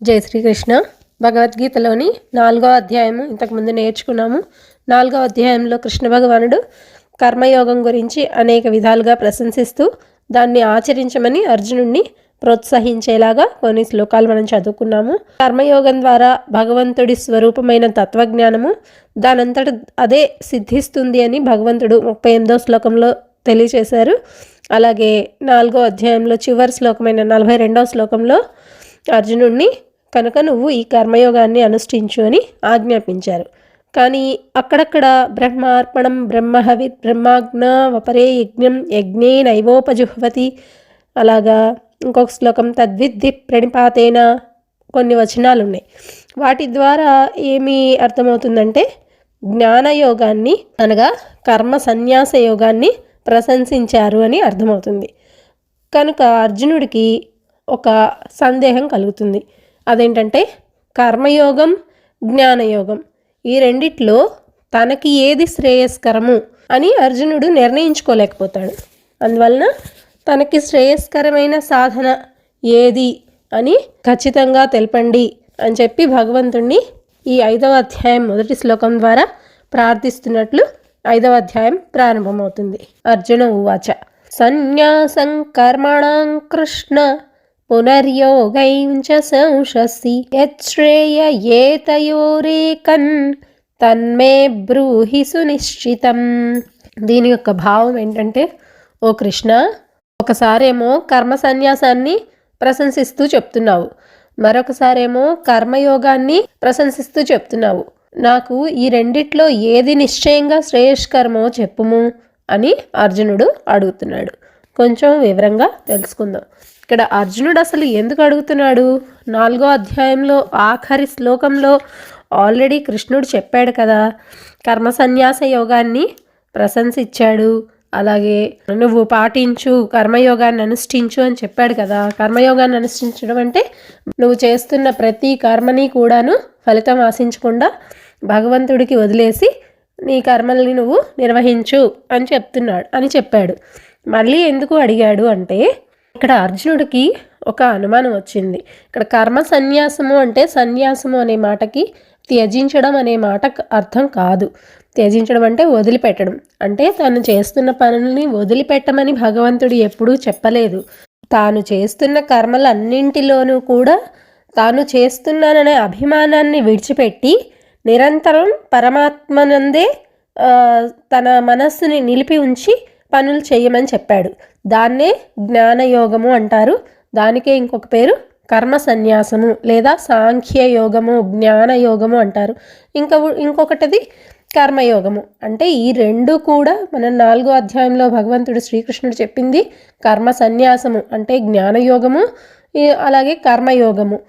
జై శ్రీకృష్ణ. భగవద్గీతలోని 4వ అధ్యాయము ఇంతకుముందు నేర్చుకున్నాము. 4వ అధ్యాయంలో కృష్ణ భగవానుడు కర్మయోగం గురించి అనేక విధాలుగా ప్రశంసిస్తూ దాన్ని ఆచరించమని అర్జునుడిని ప్రోత్సహించేలాగా కొన్ని శ్లోకాలు మనం చదువుకున్నాము. కర్మయోగం ద్వారా భగవంతుడి స్వరూపమైన తత్వజ్ఞానము దానంతట అదే సిద్ధిస్తుంది అని భగవంతుడు 38వ శ్లోకంలో తెలియచేశారు. అలాగే 4వ అధ్యాయంలో చివరి శ్లోకమైన 42వ శ్లోకంలో అర్జునుడిని కనుక నువ్వు ఈ కర్మయోగాన్ని అనుష్ఠించు అని ఆజ్ఞాపించారు. కానీ అక్కడక్కడ బ్రహ్మార్పణం బ్రహ్మహవి బ్రహ్మాజ్ఞ వపరే యజ్ఞం యజ్ఞే నైవోపజుహ్వతి, అలాగా ఇంకొక శ్లోకం తద్విద్ధి ప్రణిపాతేన కొన్ని వచనాలు ఉన్నాయి. వాటి ద్వారా ఏమి అర్థమవుతుందంటే జ్ఞానయోగాన్ని అనగా కర్మ సన్యాస యోగాన్ని ప్రశంసించారు అని అర్థమవుతుంది. కనుక అర్జునుడికి ఒక సందేహం కలుగుతుంది. అదేంటంటే కర్మయోగం జ్ఞానయోగం ఈ రెండిట్లో తనకి ఏది శ్రేయస్కరము అని అర్జునుడు నిర్ణయించుకోలేకపోతాడు. అందువలన తనకి శ్రేయస్కరమైన సాధన ఏది అని ఖచ్చితంగా తెలపండి అని చెప్పి భగవంతుణ్ణి ఈ 5వ అధ్యాయం మొదటి శ్లోకం ద్వారా ప్రార్థిస్తున్నట్లు 5వ అధ్యాయం ప్రారంభమవుతుంది. అర్జున ఉవాచ సన్యాసం కర్మణాం కృష్ణ పునర్యోగైంచ సంశసి యచ్ఛ్రేయ ఏతయోరేకన్ తన్మే బ్రూహి సునిశ్చితం. దీని యొక్క భావం ఏంటంటే, ఓ కృష్ణ, ఒకసారేమో కర్మ సన్యాసాన్ని ప్రశంసిస్తూ చెప్తున్నావు, మరొకసారేమో కర్మయోగాన్ని ప్రశంసిస్తూ చెప్తున్నావు. నాకు ఈ రెండిట్లో ఏది నిశ్చయంగా శ్రేయస్కరమో చెప్పుము అని అర్జునుడు అడుగుతున్నాడు. కొంచెం వివరంగా తెలుసుకుందాం. ఇక్కడ అర్జునుడు అసలు ఎందుకు అడుగుతున్నాడు? 4వ అధ్యాయంలో ఆఖరి శ్లోకంలో ఆల్రెడీ కృష్ణుడు చెప్పాడు కదా, కర్మ సన్యాస యోగాన్ని ప్రశంసించాడు. అలాగే నువ్వు పాటించు, కర్మయోగాన్ని అనుష్ఠించు అని చెప్పాడు కదా. కర్మయోగాన్ని అనుష్ఠించడం అంటే నువ్వు చేస్తున్న ప్రతి కర్మని కూడాను ఫలితం ఆశించకుండా భగవంతుడికి వదిలేసి నీ కర్మల్ని నువ్వు నిర్వహించు అని చెప్పాడు. మళ్ళీ ఎందుకు అడిగాడు అంటే, ఇక్కడ అర్జునుడికి ఒక అనుమానం వచ్చింది. ఇక్కడ కర్మ సన్యాసము అంటే సన్యాసము అనే మాటకి త్యజించడం అనే మాట అర్థం కాదు. త్యజించడం అంటే వదిలిపెట్టడం. అంటే తాను చేస్తున్న పనుల్ని వదిలిపెట్టమని భగవంతుడు ఎప్పుడూ చెప్పలేదు. తాను చేస్తున్న కర్మలన్నింటిలోనూ కూడా తాను చేస్తున్నాననే అభిమానాన్ని విడిచిపెట్టి నిరంతరం పరమాత్మనందే తన మనస్సుని నిలిపి ఉంచి పనులు చేయమని చెప్పాడు. దాన్నే జ్ఞానయోగము అంటారు. దానికే ఇంకొక పేరు కర్మ సన్యాసము లేదా సాంఖ్యయోగము, జ్ఞానయోగము అంటారు. ఇంకొకటిది కర్మయోగము. అంటే ఈ రెండు కూడా మనం 4వ అధ్యాయంలో భగవంతుడు శ్రీకృష్ణుడు చెప్పింది కర్మ సన్యాసము అంటే జ్ఞానయోగము, అలాగే కర్మయోగము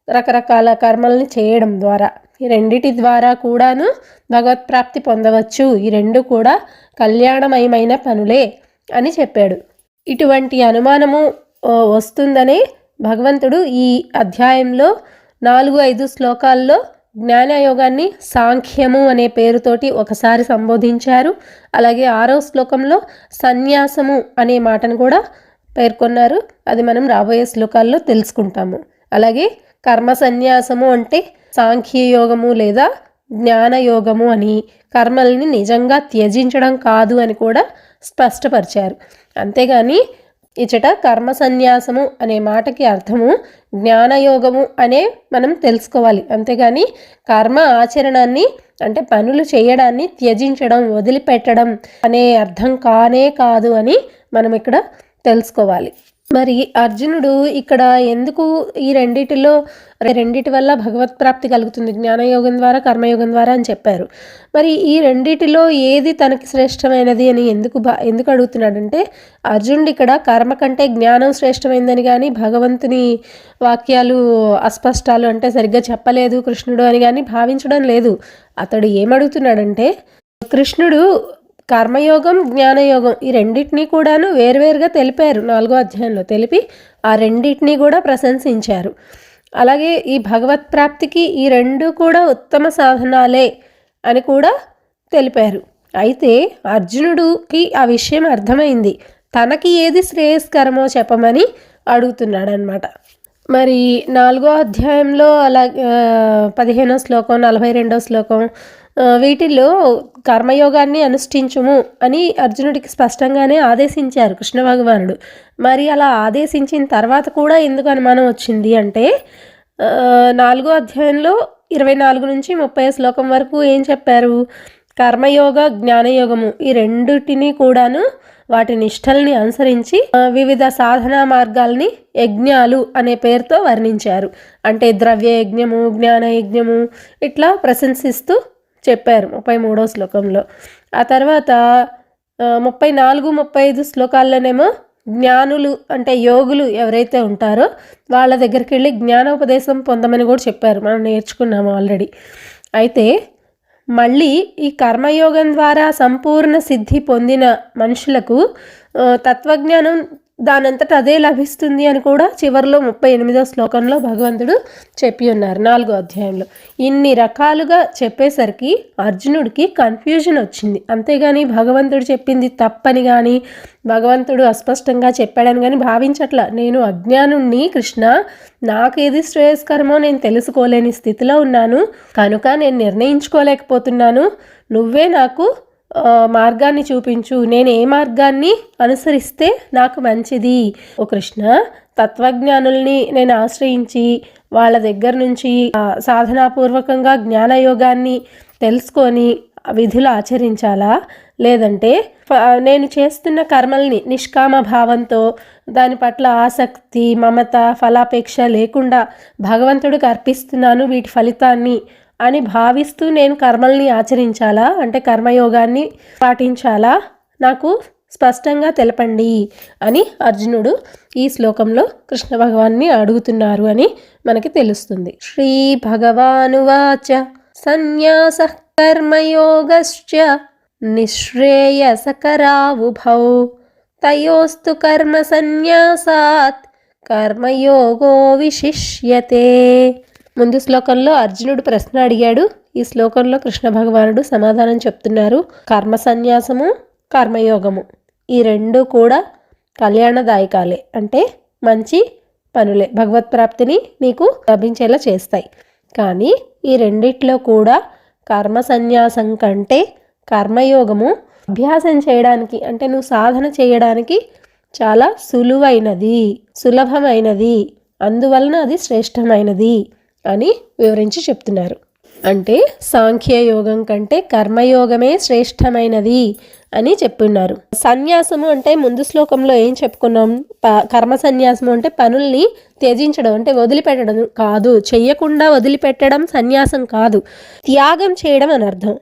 రకరకాల కర్మల్ని చేయడం ద్వారా, ఈ రెండిటి ద్వారా కూడాను భగవత్ప్రాప్తి పొందవచ్చు. ఈ రెండు కూడా కళ్యాణమయమైన పనులే అని చెప్పాడు. ఇటువంటి అనుమానము వస్తుందనే భగవంతుడు ఈ అధ్యాయంలో 4-5 శ్లోకాల్లో జ్ఞానయోగాన్ని సాంఖ్యము అనే పేరుతోటి ఒకసారి సంబోధించారు. అలాగే 6వ శ్లోకంలో సన్యాసము అనే మాటను కూడా పేర్కొన్నారు. అది మనం రాబోయే శ్లోకాల్లో తెలుసుకుంటాము. అలాగే కర్మ సన్యాసము అంటే సాంఖ్యయోగము లేదా జ్ఞానయోగము అని, కర్మల్ని నిజంగా త్యజించడం కాదు అని కూడా స్పష్టపరిచారు. అంతేగాని ఇచట కర్మ సన్యాసము అనే మాటకి అర్థము జ్ఞానయోగము అనే మనం తెలుసుకోవాలి. అంతేగాని కర్మ ఆచరణాన్ని అంటే పనులు చేయడాన్ని త్యజించడం, వదిలిపెట్టడం అనే అర్థం కానే కాదు అని మనం ఇక్కడ తెలుసుకోవాలి. మరి అర్జునుడు ఇక్కడ ఎందుకు ఈ రెండిటి వల్ల భగవత్ప్రాప్తి కలుగుతుంది, జ్ఞానయోగం ద్వారా కర్మయోగం ద్వారా అని చెప్పారు. మరి ఈ రెండిటిలో ఏది తనకి శ్రేష్టమైనది అని ఎందుకు అడుగుతున్నాడంటే, అర్జునుడు ఇక్కడ కర్మ కంటే జ్ఞానం శ్రేష్టమైందని కానీ, భగవంతుని వాక్యాలు అస్పష్టాలు అంటే సరిగ్గా చెప్పలేదు కృష్ణుడు అని కానీ భావించడం లేదు. అతడు ఏమడుగుతున్నాడంటే, కృష్ణుడు కర్మయోగం జ్ఞానయోగం ఈ రెండింటినీ కూడాను వేరువేరుగా తెలిపారు. 4వ అధ్యాయంలో తెలిపి ఆ రెండింటినీ కూడా ప్రశంసించారు. అలాగే ఈ భగవత్ప్రాప్తికి ఈ రెండు కూడా ఉత్తమ సాధనాలే అని కూడా తెలిపారు. అయితే అర్జునుడికి ఆ విషయం అర్థమైంది. తనకి ఏది శ్రేయస్కరమో చెప్పమని అడుగుతున్నాడు అన్నమాట. మరి 4వ అధ్యాయంలో అలా 15వ శ్లోకం 42వ శ్లోకం వీటిల్లో కర్మయోగాన్ని అనుష్ఠించుము అని అర్జునుడికి స్పష్టంగానే ఆదేశించారు కృష్ణ భగవానుడు. మరి అలా ఆదేశించిన తర్వాత కూడా ఎందుకు అనుమానం వచ్చింది అంటే 4వ అధ్యాయంలో 24 నుంచి 30 శ్లోకం వరకు ఏం చెప్పారు? కర్మయోగ జ్ఞానయోగము ఈ రెండిటిని కూడాను వాటి నిష్టల్ని అనుసరించి వివిధ సాధనా మార్గాల్ని యజ్ఞాలు అనే పేరుతో వర్ణించారు. అంటే ద్రవ్య యజ్ఞము, జ్ఞాన యజ్ఞము ఇట్లా ప్రశంసిస్తూ చెప్పారు 33వ శ్లోకంలో. ఆ తర్వాత 34, 35 శ్లోకాల్లోనేమో జ్ఞానులు అంటే యోగులు ఎవరైతే ఉంటారో వాళ్ళ దగ్గరికి వెళ్ళి జ్ఞానోపదేశం పొందమని కూడా చెప్పారు. మనం నేర్చుకున్నాము ఆల్రెడీ. అయితే మళ్ళీ ఈ కర్మయోగం ద్వారా సంపూర్ణ సిద్ధి పొందిన మనుషులకు తత్వజ్ఞానం దానంతట అదే లభిస్తుంది అని కూడా చివరిలో 38వ శ్లోకంలో భగవంతుడు చెప్పి ఉన్నారు 4వ అధ్యాయంలో. ఇన్ని రకాలుగా చెప్పేసరికి అర్జునుడికి కన్ఫ్యూజన్ వచ్చింది. అంతేగాని భగవంతుడు చెప్పింది తప్పని కానీ భగవంతుడు అస్పష్టంగా చెప్పాడని కానీ భావించట్లా. నేను అజ్ఞానుణ్ణి కృష్ణ, నాకేది శ్రేయస్కరమో నేను తెలుసుకోలేని స్థితిలో ఉన్నాను కనుక నేను నిర్ణయించుకోలేకపోతున్నాను. నువ్వే నాకు మార్గాన్ని చూపించు, నేను ఏ మార్గాన్ని అనుసరిస్తే నాకు మంచిది ఓ కృష్ణ. తత్వజ్ఞానుల్ని నేను ఆశ్రయించి వాళ్ళ దగ్గర నుంచి సాధనాపూర్వకంగా జ్ఞానయోగాన్ని తెలుసుకొని విధులు ఆచరించాలా, లేదంటే నేను చేస్తున్న కర్మల్ని నిష్కామ భావంతో దాని పట్ల ఆసక్తి, మమత, ఫలాపేక్ష లేకుండా భగవంతుడికి అర్పిస్తున్నాను వీటి ఫలితాన్ని అని భావిస్తూ నేను కర్మల్ని ఆచరించాలా, అంటే కర్మయోగాన్ని పాటించాలా, నాకు స్పష్టంగా తెలపండి అని అర్జునుడు ఈ శ్లోకంలో కృష్ణ భగవాన్ని అడుగుతున్నారు అని మనకి తెలుస్తుంది. శ్రీ భగవానువాచ సన్యాసః కర్మయోగశ్చ నిశ్రేయసకరావుభౌ తయోస్తు కర్మ సన్యాసాత్ కర్మయోగో విశిష్యతే. ముందు శ్లోకంలో అర్జునుడు ప్రశ్న అడిగాడు, ఈ శ్లోకంలో కృష్ణ భగవానుడు సమాధానం చెప్తున్నారు. కర్మ సన్యాసము, కర్మయోగము ఈ రెండు కూడా కళ్యాణదాయకాలే, అంటే మంచి పనులే, భగవత్ప్రాప్తిని నీకు లభించేలా చేస్తాయి. కానీ ఈ రెండిట్లో కూడా కర్మ సన్యాసం కంటే కర్మయోగము అభ్యాసం చేయడానికి, అంటే నువ్వు సాధన చేయడానికి చాలా సులభమైనది, అందువలన అది శ్రేష్టమైనది అని వివరించి చెప్తున్నారు. అంటే సాంఖ్యయోగం కంటే కర్మయోగమే శ్రేష్టమైనది అని చెప్పున్నారు. సన్యాసము అంటే ముందు శ్లోకంలో ఏం చెప్పుకున్నాం? కర్మ సన్యాసము అంటే పనుల్ని త్యజించడం, అంటే వదిలిపెట్టడం కాదు, చెయ్యకుండా వదిలిపెట్టడం సన్యాసం కాదు, త్యాగం చేయడం అని అర్థం.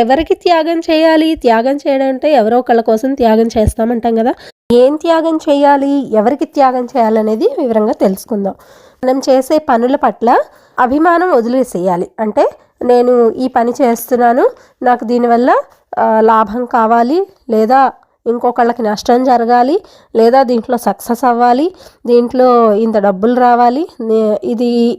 ఎవరికి త్యాగం చేయాలి? త్యాగం చేయడం అంటే ఎవరో ఒకళ్ళ కోసం త్యాగం చేస్తామంటాం కదా. ఏం త్యాగం చేయాలి, ఎవరికి త్యాగం చేయాలనేది వివరంగా తెలుసుకుందాం. మనం చేసే పనుల పట్ల అభిమానం వదిలేసేయాలి. అంటే నేను ఈ పని చేస్తున్నాను, నాకు దీనివల్ల లాభం కావాలి, లేదా ఇంకొకళ్ళకి నష్టం జరగాలి, లేదా దీంట్లో సక్సెస్ అవ్వాలి, దీంట్లో ఇంత డబ్బులు రావాలి,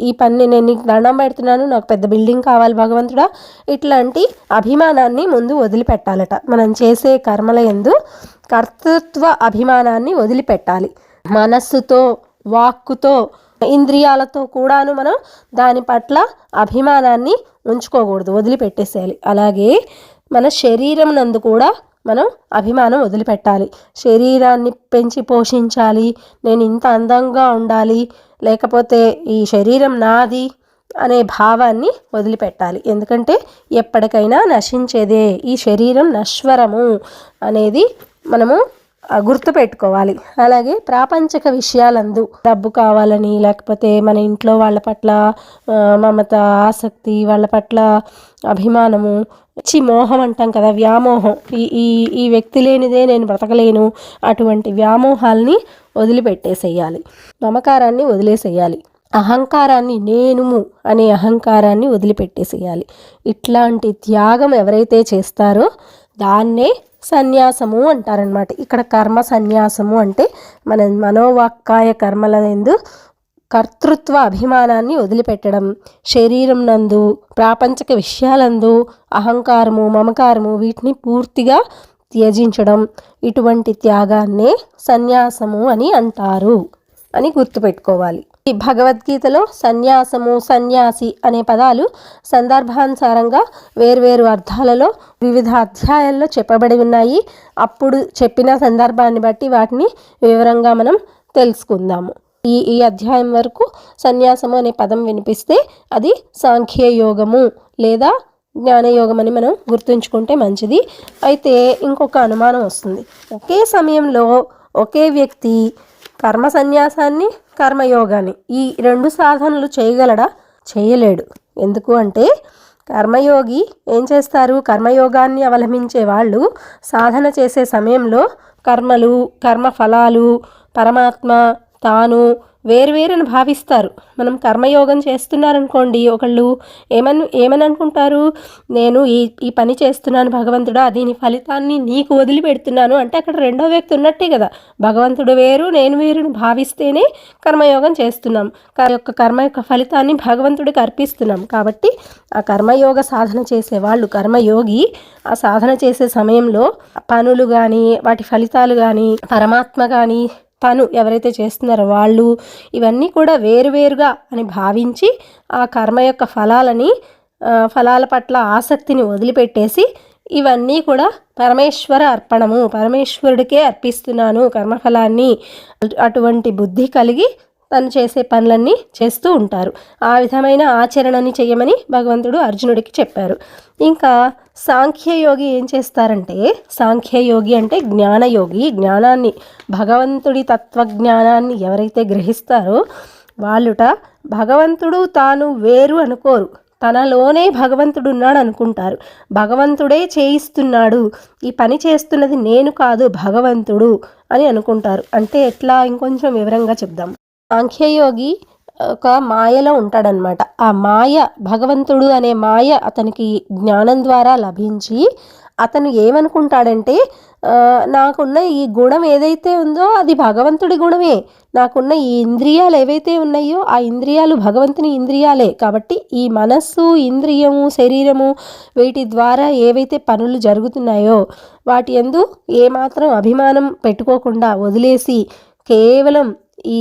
ఈ పని నేను నీకు దండం పెడుతున్నాను, నాకు పెద్ద బిల్డింగ్ కావాలి భగవంతుడా, ఇట్లాంటి అభిమానాన్ని ముందు వదిలిపెట్టాలట. మనం చేసే కర్మల యందు కర్తృత్వ అభిమానాన్ని వదిలిపెట్టాలి. మనస్సుతో, వాక్కుతో, ఇంద్రియాలతో కూడాను మనం దాని పట్ల అభిమానాన్ని ఉంచుకోకూడదు, వదిలిపెట్టేసేయాలి. అలాగే మన శరీరం నందు కూడా మనం అభిమానం వదిలిపెట్టాలి. శరీరాన్ని పెంచి పోషించాలి, నేను ఇంత అందంగా ఉండాలి, లేకపోతే ఈ శరీరం నాది అనే భావాన్ని వదిలిపెట్టాలి. ఎందుకంటే ఎప్పటికైనా నశించేదే, ఈ శరీరం నశ్వరము అనేది మనము గుర్తుపెట్టుకోవాలి. అలాగే ప్రాపంచిక విషయాలందు డబ్బు కావాలని, లేకపోతే మన ఇంట్లో వాళ్ళ పట్ల మమత, ఆసక్తి, వాళ్ళ పట్ల అభిమానము, మోహం అంటాం కదా, వ్యామోహం, ఈ వ్యక్తి లేనిదే నేను బ్రతకలేను, అటువంటి వ్యామోహాల్ని వదిలిపెట్టేసేయాలి. మమకారాన్ని వదిలేసేయాలి. అహంకారాన్ని, నేను అనే అహంకారాన్ని వదిలిపెట్టేసేయాలి. ఇట్లాంటి త్యాగం ఎవరైతే చేస్తారో దాన్నే సన్యాసము అంటారనమాట. ఇక్కడ కర్మ సన్యాసము అంటే మన మనోవాక్కాయ కర్మల యందు కర్తృత్వ అభిమానాన్ని వదిలిపెట్టడం, శరీరం నందు, ప్రాపంచిక విషయాలందు అహంకారము, మమకారము వీటిని పూర్తిగా త్యజించడం, ఇటువంటి త్యాగాన్నే సన్యాసము అని అంటారు అని గుర్తుపెట్టుకోవాలి. ఈ భగవద్గీతలో సన్యాసము, సన్యాసి అనే పదాలు సందర్భానుసారంగా వేర్వేరు అర్థాలలో వివిధ అధ్యాయాల్లో చెప్పబడి ఉన్నాయి. అప్పుడు చెప్పిన సందర్భాన్ని బట్టి వాటిని వివరంగా మనం తెలుసుకుందాము. ఈ అధ్యాయం వరకు సన్యాసము అనే పదం వినిపిస్తే అది సాంఖ్యయోగము లేదా జ్ఞానయోగం అని మనం గుర్తుంచుకుంటే మంచిది. అయితే ఇంకొక అనుమానం వస్తుంది. ఒకే సమయంలో ఒకే వ్యక్తి కర్మ సన్యాసాన్ని, కర్మయోగాన్ని ఈ రెండు సాధనలు చేయగలడా? చేయలేడు. ఎందుకు అంటే కర్మయోగి ఏం చేస్తారు? కర్మయోగాన్ని అవలంబించే వాళ్ళు సాధన చేసే సమయంలో కర్మలు, కర్మ ఫలాలు, పరమాత్మ, తాను వేరువేరని భావిస్తారు. మనం కర్మయోగం చేస్తున్నారనుకోండి, ఒకళ్ళు ఏమని అనుకుంటారు? నేను ఈ పని చేస్తున్నాను భగవంతుడా, దీని ఫలితాన్ని నీకు వదిలిపెడుతున్నాను అంటే అక్కడ రెండో వ్యక్తి ఉన్నట్టే కదా. భగవంతుడు వేరు, నేను వేరుని భావిస్తేనే కర్మయోగం చేస్తున్నాం. కర్మ యొక్క ఫలితాన్ని భగవంతుడికి అర్పిస్తున్నాం. కాబట్టి ఆ కర్మయోగ సాధన చేసేవాళ్ళు, కర్మయోగి ఆ సాధన చేసే సమయంలో పనులు కానీ, వాటి ఫలితాలు కానీ, పరమాత్మ కానీ, తను ఎవరైతే చేస్తున్నారో వాళ్ళు ఇవన్నీ కూడా వేరువేరుగా అని భావించి ఆ కర్మ యొక్క ఫలాల పట్ల ఆసక్తిని వదిలిపెట్టేసి ఇవన్నీ కూడా పరమేశ్వర అర్పణము, పరమేశ్వరుడికే అర్పిస్తున్నాను కర్మఫలాన్ని, అటువంటి బుద్ధి కలిగి తను చేసే పనులన్నీ చేస్తూ ఉంటారు. ఆ విధమైన ఆచరణని చేయమని భగవంతుడు అర్జునుడికి చెప్పారు. ఇంకా సాంఖ్యయోగి ఏం చేస్తారంటే, సాంఖ్యయోగి అంటే జ్ఞానయోగి, జ్ఞానాన్ని, భగవంతుడి తత్వజ్ఞానాన్ని ఎవరైతే గ్రహిస్తారో వాళ్ళుట భగవంతుడు తాను వేరు అనుకోరు. తనలోనే భగవంతుడు ఉన్నాడు అనుకుంటారు. భగవంతుడే చేయిస్తున్నాడు, ఈ పని చేస్తున్నది నేను కాదు భగవంతుడు అని అనుకుంటారు. అంటే ఎట్లా? ఇంకొంచెం వివరంగా చెప్దాం. సాంఖ్యయోగి ఒక మాయలో ఉంటాడనమాట. ఆ మాయ, భగవంతుడు అనే మాయ అతనికి జ్ఞానం ద్వారా లభించి అతను ఏమనుకుంటాడంటే, నాకున్న ఈ గుణం ఏదైతే ఉందో అది భగవంతుడి గుణమే, నాకున్న ఈ ఇంద్రియాలు ఏవైతే ఉన్నాయో ఆ ఇంద్రియాలు భగవంతుని ఇంద్రియాలే. కాబట్టి ఈ మనస్సు, ఇంద్రియము, శరీరము వీటి ద్వారా ఏవైతే పనులు జరుగుతున్నాయో వాటి యందు ఏమాత్రం అభిమానం పెట్టుకోకుండా వదిలేసి కేవలం ఈ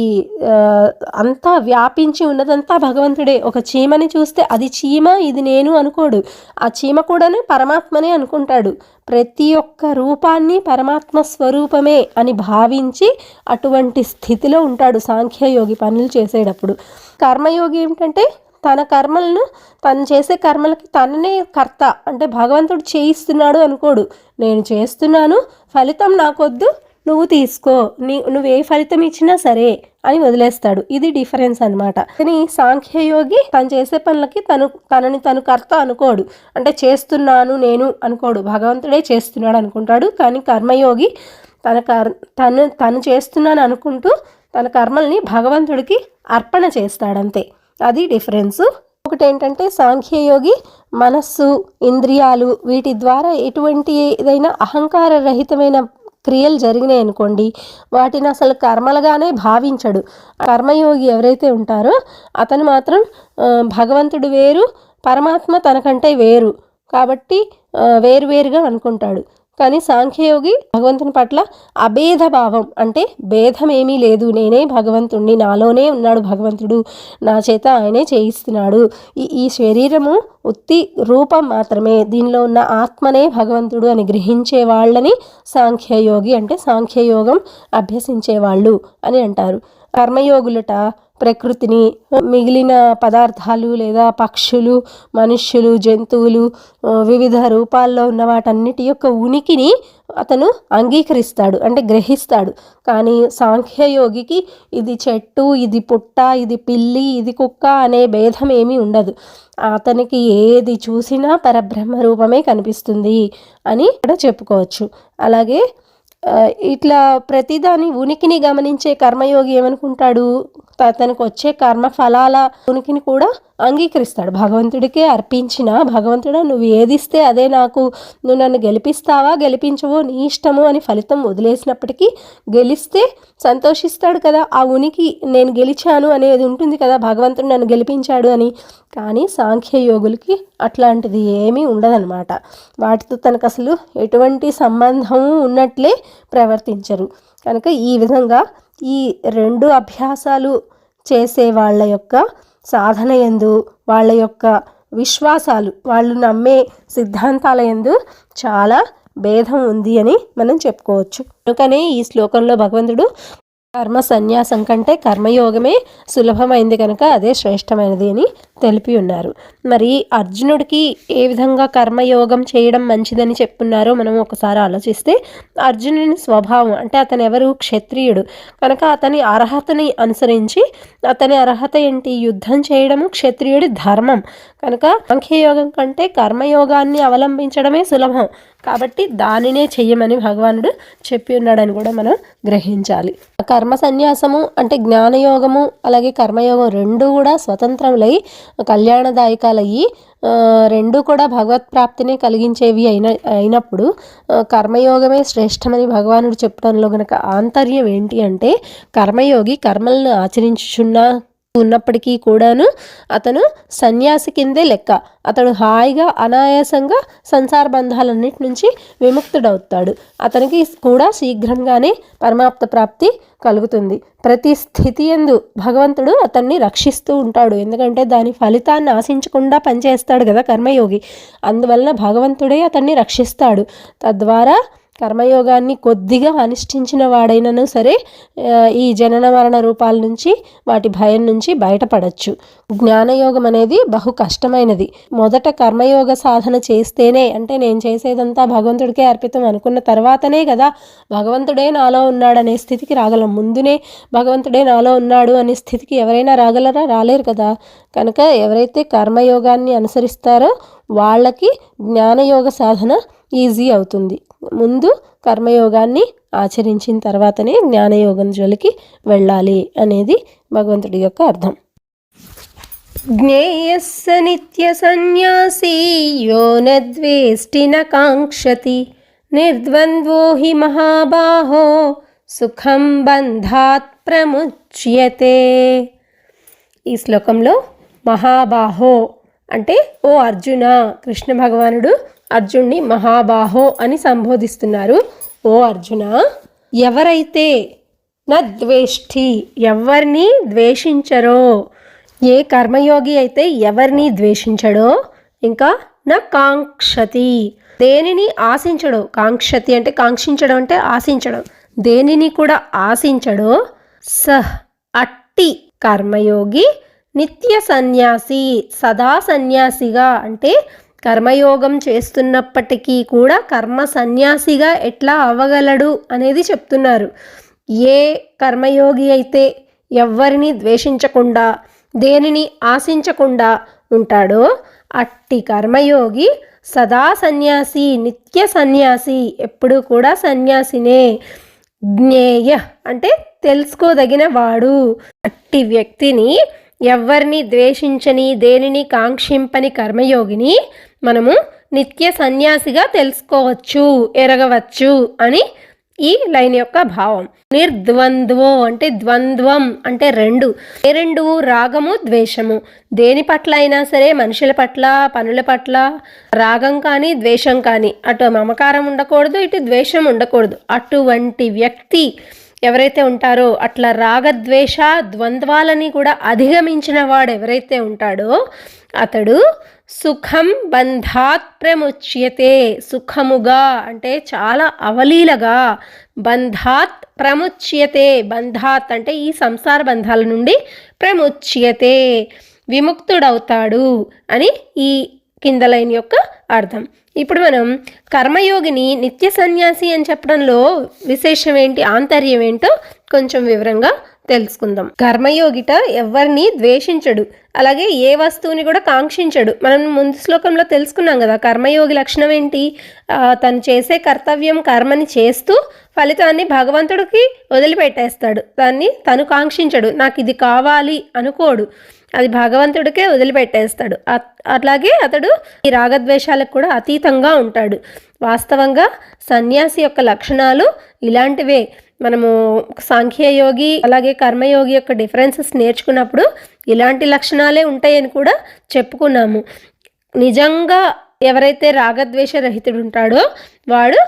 అంతా వ్యాపించి ఉన్నదంతా భగవంతుడే. ఒక చీమని చూస్తే అది చీమ, ఇది నేను అనుకోడు. ఆ చీమ కూడాను పరమాత్మనే అనుకుంటాడు. ప్రతి ఒక్క రూపాన్ని పరమాత్మ స్వరూపమే అని భావించి అటువంటి స్థితిలో ఉంటాడు సాంఖ్యయోగి పనులు చేసేటప్పుడు. కర్మయోగి ఏమిటంటే తన కర్మలను, తను చేసే కర్మలకి తననే కర్త, అంటే భగవంతుడు చేయిస్తున్నాడు అనుకోడు. నేను చేస్తున్నాను, ఫలితం నాకొద్దు, నువ్వు తీసుకో, నువ్వు ఏ ఫలితం ఇచ్చినా సరే అని వదిలేస్తాడు. ఇది డిఫరెన్స్ అనమాట. కానీ సాంఖ్యయోగి తను చేసే పనులకి తనని తను కర్త అనుకోడు, అంటే చేస్తున్నాను నేను అనుకోడు, భగవంతుడే చేస్తున్నాడు అనుకుంటాడు. కానీ కర్మయోగి తను చేస్తున్నాను అనుకుంటూ తన కర్మల్ని భగవంతుడికి అర్పణ చేస్తాడంతే. అది డిఫరెన్స్. ఒకటి ఏంటంటే సాంఖ్యయోగి మనస్సు, ఇంద్రియాలు వీటి ద్వారా ఎటువంటి ఏదైనా అహంకార రహితమైన క్రియలు జరిగినాయి అనుకోండి, వాటిని అసలు కర్మలుగానే భావించడు. కర్మయోగి ఎవరైతే ఉంటారో అతను మాత్రం భగవంతుడు వేరు, పరమాత్మ తనకంటే వేరు, కాబట్టి వేరువేరుగా అనుకుంటాడు. కానీ సాంఖ్యయోగి భగవంతుని పట్ల అభేద భావం, అంటే భేదం ఏమీ లేదు, నేనే భగవంతుణ్ణి, నాలోనే ఉన్నాడు భగవంతుడు, నా చేత ఆయనే చేయిస్తున్నాడు, ఈ శరీరము ఉత్తి రూపం మాత్రమే, దీనిలో ఉన్న ఆత్మనే భగవంతుడు అని గ్రహించే వాళ్ళని సాంఖ్యయోగి అంటే సాంఖ్యయోగం అభ్యసించేవాళ్ళు అని అంటారు. కర్మయోగులట ప్రకృతిని, మిగిలిన పదార్థాలు లేదా పక్షులు, మనుష్యులు, జంతువులు, వివిధ రూపాల్లో ఉన్న వాటన్నిటి యొక్క ఉనికిని అతను అంగీకరిస్తాడు, అంటే గ్రహిస్తాడు. కానీ సాంఖ్యయోగికి ఇది చెట్టు, ఇది పుట్ట, ఇది పిల్లి, ఇది కుక్క అనే భేదం ఏమీ ఉండదు. అతనికి ఏది చూసినా పరబ్రహ్మ రూపమే కనిపిస్తుంది అని కూడా చెప్పుకోవచ్చు. అలాగే ఇట్లా ప్రతిదాని ఉనికిని గమనించే కర్మయోగి ఏమనుకుంటాడు, తనకు వచ్చే కర్మ ఫలాల ఉనికిని కూడా అంగీకరిస్తాడు. భగవంతుడికే అర్పించిన, భగవంతుడా నువ్వు ఏదిస్తే అదే నాకు, నువ్వు నన్ను గెలిపిస్తావా గెలిపించవో నీ ఇష్టము అని ఫలితం వదిలేసినప్పటికీ గెలిస్తే సంతోషిస్తాడు కదా. ఆ ఉనికి నేను గెలిచాను అనేది ఉంటుంది కదా, భగవంతుడు నన్ను గెలిపించాడు అని. కానీ సాంఖ్యయోగులకి అట్లాంటిది ఏమీ ఉండదన్నమాట. వాటితో తనకు అసలు ఎటువంటి సంబంధము ఉన్నట్లే ప్రవర్తించరు. కనుక ఈ విధంగా ఈ రెండు అభ్యాసాలు చేసే వాళ్ళ యొక్క సాధన యందు, వాళ్ళ యొక్క విశ్వాసాలు, వాళ్ళు నమ్మే సిద్ధాంతాల యందు చాలా భేదం ఉంది అని మనం చెప్పుకోవచ్చు. అందుకనే ఈ శ్లోకంలో భగవంతుడు కర్మ సన్యాసం కంటే కర్మయోగమే సులభమైంది కనుక అదే శ్రేష్టమైనది అని తెలిపి ఉన్నారు. మరి అర్జునుడికి ఏ విధంగా కర్మయోగం చేయడం మంచిదని చెప్పున్నారో మనం ఒకసారి ఆలోచిస్తే, అర్జునుని స్వభావం అంటే అతను ఎవరు, క్షత్రియుడు కనుక అతని అర్హతని అనుసరించి, అతని అర్హత ఏంటి, యుద్ధం చేయడము క్షత్రియుడి ధర్మం కనుక సాంఖ్యయోగం కంటే కర్మయోగాన్ని అవలంబించడమే సులభం కాబట్టి దానినే చెయ్యమని భగవానుడు చెప్పి ఉన్నాడని కూడా మనం గ్రహించాలి. కర్మ సన్యాసము అంటే జ్ఞానయోగము అలాగే కర్మయోగం రెండు కూడా స్వతంత్రములై కళ్యాణదాయకాలయ్యి రెండు కూడా భగవత్ ప్రాప్తిని కలిగించేవి అయినప్పుడు కర్మయోగమే శ్రేష్టమని భగవానుడు చెప్పడంలో గనక ఆంతర్యం ఏంటి అంటే, కర్మయోగి కర్మలను ఆచరించుచున్నా ఉన్నప్పటికీ కూడాను అతను సన్యాసి కిందే లెక్క. అతడు హాయిగా అనాయాసంగా సంసార బంధాలన్నిటి నుంచి విముక్తుడవుతాడు. అతనికి కూడా శీఘ్రంగానే పరమాప్త ప్రాప్తి కలుగుతుంది. ప్రతి స్థితి యందు భగవంతుడు అతన్ని రక్షిస్తూ ఉంటాడు. ఎందుకంటే దాని ఫలితాన్ని ఆశించకుండా పనిచేస్తాడు కదా కర్మయోగి. అందువలన భగవంతుడే అతన్ని రక్షిస్తాడు. తద్వారా కర్మయోగాన్ని కొద్దిగా అనుష్ఠించిన వాడైనను సరే ఈ జనన మరణ రూపాల నుంచి, వాటి భయం నుంచి బయటపడచ్చు. జ్ఞానయోగం అనేది బహు కష్టమైనది. మొదట కర్మయోగ సాధన చేస్తేనే, అంటే నేను చేసేదంతా భగవంతుడికే అర్పితం అనుకున్న తర్వాతనే కదా భగవంతుడే నాలో ఉన్నాడనే స్థితికి రాగలం. ముందునే భగవంతుడే నాలో ఉన్నాడు అనే స్థితికి ఎవరైనా రాగలరా? రాలేరు కదా. కనుక ఎవరైతే కర్మయోగాన్ని అనుసరిస్తారో వాళ్ళకి జ్ఞానయోగ సాధన ఈజీ అవుతుంది. ముందు కర్మయోగాన్ని ఆచరించిన తర్వాతనే జ్ఞానయోగం జోలికి వెళ్ళాలి అనేది భగవంతుడి యొక్క అర్థం. జ్ఞేయస్స నిత్య సన్యాసీ యో నద్వేష్టి న కాంక్షతి నిర్ద్వంద్వో హి మహాబాహో సుఖం బంధాత్ ప్రముచ్యతే. ఈ శ్లోకంలో మహాబాహో అంటే ఓ అర్జున, కృష్ణ భగవానుడు అర్జున్ని మహాబాహో అని సంబోధిస్తున్నారు. ఓ అర్జున, ఎవరైతే నా ద్వేష్టి ఎవరిని ద్వేషించరో, ఏ కర్మయోగి అయితే ఎవరిని ద్వేషించడో, ఇంకా నా కాంక్షతి దేనిని ఆశించడో, కాంక్షతి అంటే కాంక్షించడం అంటే ఆశించడం, దేనిని కూడా ఆశించడో, సహ్ అట్టి కర్మయోగి నిత్య సన్యాసి సదా సన్యాసిగా అంటే కర్మయోగం చేస్తున్నప్పటికీ కూడా కర్మ సన్యాసిగా ఎట్లా అవ్వగలడు అనేది చెప్తున్నారు. ఏ కర్మయోగి అయితే ఎవ్వరిని ద్వేషించకుండా దేనిని ఆశించకుండా ఉంటాడో అట్టి కర్మయోగి సదా సన్యాసి, నిత్య సన్యాసి, ఎప్పుడు కూడా సన్యాసినే. జ్ఞేయ అంటే తెలుసుకోదగిన వాడు. అట్టి వ్యక్తిని, ఎవరిని ద్వేషించని దేనిని కాంక్షింపని కర్మయోగిని మనము నిత్య సన్యాసిగా తెలుసుకోవచ్చు, ఎరగవచ్చు అని ఈ లైన్ యొక్క భావం. నిర్ద్వంద్వో అంటే ద్వంద్వం అంటే రెండు. ఏ రెండు? రాగము ద్వేషము. దేని పట్ల అయినా సరే, మనుషుల పట్ల పనుల పట్ల రాగం కానీ ద్వేషం కానీ, అటు మమకారం ఉండకూడదు, ఇటు ద్వేషం ఉండకూడదు. అటువంటి వ్యక్తి ఎవరైతే ఉంటారో, అట్లా రాగద్వేష ద్వంద్వాలని కూడా అధిగమించిన వాడు ఎవరైతే ఉంటాడో అతడు సుఖం బంధాత్ ప్రముచ్యతే, సుఖముగా అంటే చాలా అవలీలగా, బంధాత్ ప్రముచ్యతే, బంధాత్ అంటే ఈ సంసార బంధాల నుండి, ప్రముచ్యతే విముక్తుడవుతాడు అని ఈ కింద లైన్ యొక్క అర్థం. ఇప్పుడు మనం కర్మయోగిని నిత్య సన్యాసి అని చెప్పడంలో విశేషం ఏంటి, ఆంతర్యం ఏంటో కొంచెం వివరంగా తెలుసుకుందాం. కర్మయోగిట ఎవరిని ద్వేషించడు, అలాగే ఏ వస్తువుని కూడా కాంక్షించడు. మనం ముందు శ్లోకంలో తెలుసుకున్నాం కదా కర్మయోగి లక్షణం ఏంటి, తను చేసే కర్తవ్యం కర్మని చేస్తూ ఫలితాన్ని భగవంతుడికి వదిలిపెట్టేస్తాడు. దాన్ని తను కాంక్షించడు, నాకు ఇది కావాలి అనుకోడు, అది భగవంతుడికే వదిలిపెట్టేస్తాడు. అట్లాగే అతడు ఈ రాగద్వేషాలకు కూడా అతీతంగా ఉంటాడు. వాస్తవంగా సన్యాసి యొక్క లక్షణాలు ఇలాంటివే. మనము సాంఖ్యయోగి అలాగే కర్మయోగి యొక్క డిఫరెన్సెస్ నేర్చుకున్నప్పుడు ఇలాంటి లక్షణాలే ఉంటాయని కూడా చెప్పుకున్నాము. నిజంగా ఎవరైతే రాగద్వేష రహితుడు ఉంటాడో వాడు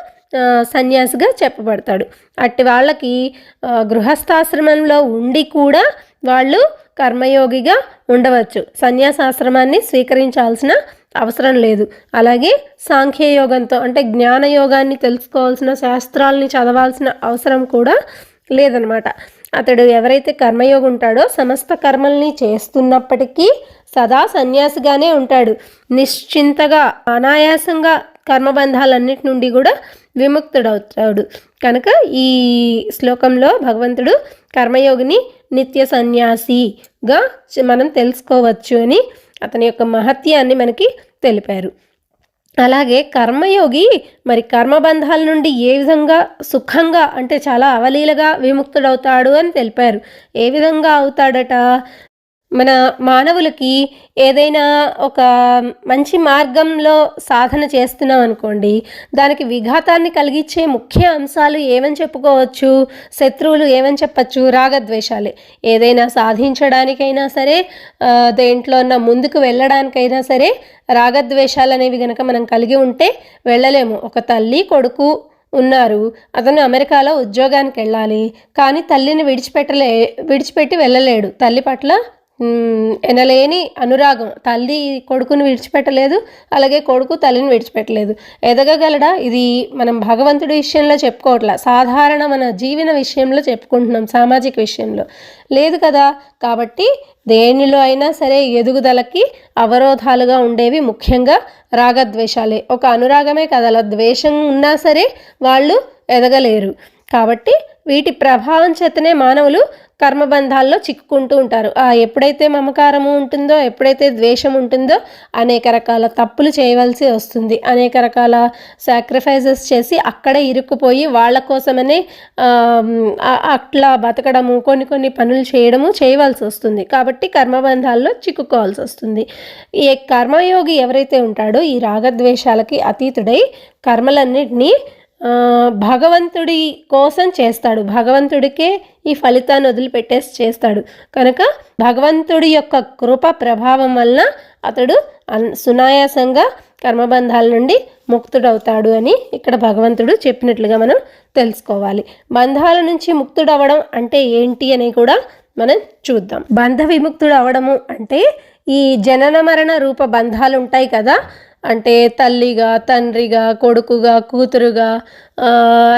సన్యాసిగా చెప్పబడతాడు. అట్టి వాళ్ళకి గృహస్థాశ్రమంలో ఉండి కూడా వాళ్ళు కర్మయోగిగా ఉండవచ్చు, సన్యాసాశ్రమాన్ని స్వీకరించాల్సిన అవసరం లేదు. అలాగే సాంఖ్యయోగంతో అంటే జ్ఞానయోగాన్ని తెలుసుకోవాల్సిన, శాస్త్రాలని చదవాల్సిన అవసరం కూడా లేదనమాట. అతడు ఎవరైతే కర్మయోగి ఉంటాడో సమస్త కర్మల్ని చేస్తున్నప్పటికీ సదా సన్యాసిగానే ఉంటాడు. నిశ్చింతగా అనాయాసంగా కర్మబంధాలన్నిటి నుండి కూడా విముక్తుడవుతాడు. కనుక ఈ శ్లోకంలో భగవంతుడు కర్మయోగిని నిత్య సన్యాసిగా మనం తెలుసుకోవచ్చు అని అతని యొక్క మహత్యాన్ని మనకి తెలిపారు. అలాగే కర్మయోగి మరి కర్మబంధాల నుండి ఏ విధంగా సుఖంగా అంటే చాలా అవలీలగా విముక్తుడవుతాడు అని తెలిపారు. ఏ విధంగా అవుతాడట? మన మానవులకి ఏదైనా ఒక మంచి మార్గంలో సాధన చేస్తున్నాం అనుకోండి, దానికి విఘాతాన్ని కలిగించే ముఖ్య అంశాలు ఏమని చెప్పుకోవచ్చు? శత్రువులు ఏమని చెప్పచ్చు? రాగద్వేషాలే. ఏదైనా సాధించడానికైనా సరే, దేంట్లో ముందుకు వెళ్ళడానికైనా సరే రాగద్వేషాలు అనేవి కనుక మనం కలిగి ఉంటే వెళ్ళలేము. ఒక తల్లి కొడుకు ఉన్నారు, అతను అమెరికాలో ఉద్యోగానికి వెళ్ళాలి, కానీ తల్లిని విడిచిపెట్టి వెళ్ళలేడు. తల్లి పట్ల ఎనలేని అనురాగం, తల్లి కొడుకుని విడిచిపెట్టలేదు, అలాగే కొడుకు తల్లిని విడిచిపెట్టలేదు. ఎదగగలడా? ఇది మనం భగవంతుడి విషయంలో చెప్పుకోవట్లా, సాధారణ మన జీవన విషయంలో చెప్పుకుంటున్నాం, సామాజిక విషయంలో లేదు కదా. కాబట్టి దేనిలో అయినా సరే ఎదుగుదలకి అవరోధాలుగా ఉండేవి ముఖ్యంగా రాగద్వేషాలే. ఒక అనురాగమే కదా, అలా ద్వేషం ఉన్నా సరే వాళ్ళు ఎదగలేరు. కాబట్టి వీటి ప్రభావం చేతనే మానవులు కర్మబంధాల్లో చిక్కుకుంటూ ఉంటారు. ఎప్పుడైతే మమకారము ఉంటుందో, ఎప్పుడైతే ద్వేషం ఉంటుందో అనేక రకాల తప్పులు చేయవలసి వస్తుంది. అనేక రకాల సాక్రిఫైసెస్ చేసి అక్కడే ఇరుక్కుపోయి వాళ్ళ కోసమనే అట్లా బతకడము, కొన్ని పనులు చేయవలసి వస్తుంది. కాబట్టి కర్మబంధాల్లో చిక్కుకోవాల్సి వస్తుంది. ఈ కర్మయోగి ఎవరైతే ఉంటాడో ఈ రాగద్వేషాలకి అతీతుడై కర్మలన్నిటినీ భగవంతుడి కోసం చేస్తాడు. భగవంతుడికే ఈ ఫలితాన్ని వదిలిపెట్టేసి చేస్తాడు. కనుక భగవంతుడి యొక్క కృప ప్రభావం వలన అతడు సునాయాసంగా కర్మబంధాల నుండి ముక్తుడవుతాడు అని ఇక్కడ భగవంతుడు చెప్పినట్లుగా మనం తెలుసుకోవాలి. బంధాల నుంచి ముక్తుడవడం అంటే ఏంటి అని కూడా మనం చూద్దాం. బంధ విముక్తుడు అవడము అంటే ఈ జనన మరణ రూప బంధాలు ఉంటాయి కదా, అంటే తల్లిగా, తండ్రిగా, కొడుకుగా, కూతురుగా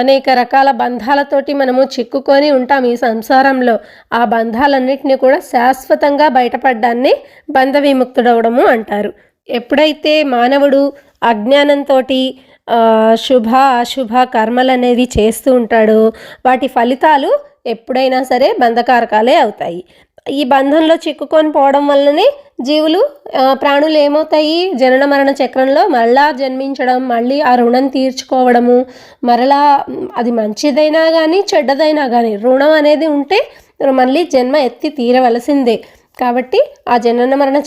అనేక రకాల బంధాలతోటి మనము చిక్కుకొని ఉంటాం ఈ సంసారంలో. ఆ బంధాలన్నింటినీ కూడా శాశ్వతంగా బయటపడ్డాన్ని బంధ విముక్తుడవడము అంటారు. ఎప్పుడైతే మానవుడు అజ్ఞానంతో శుభ అశుభ కర్మలు అనేవి చేస్తూ ఉంటాడో వాటి ఫలితాలు ఎప్పుడైనా సరే బంధకారకాలే అవుతాయి. ఈ బంధంలో చిక్కుకొని పోవడం వల్లనే జీవులు ప్రాణులు ఏమవుతాయి? జనన మరణ చక్రంలో మరలా జన్మించడం, మళ్ళీ ఆ రుణం తీర్చుకోవడము, మరలా అది మంచిదైనా కానీ చెడ్డదైనా కానీ రుణం అనేది ఉంటే మళ్ళీ జన్మ ఎత్తి తీరవలసిందే. కాబట్టి ఆ జనన మరణ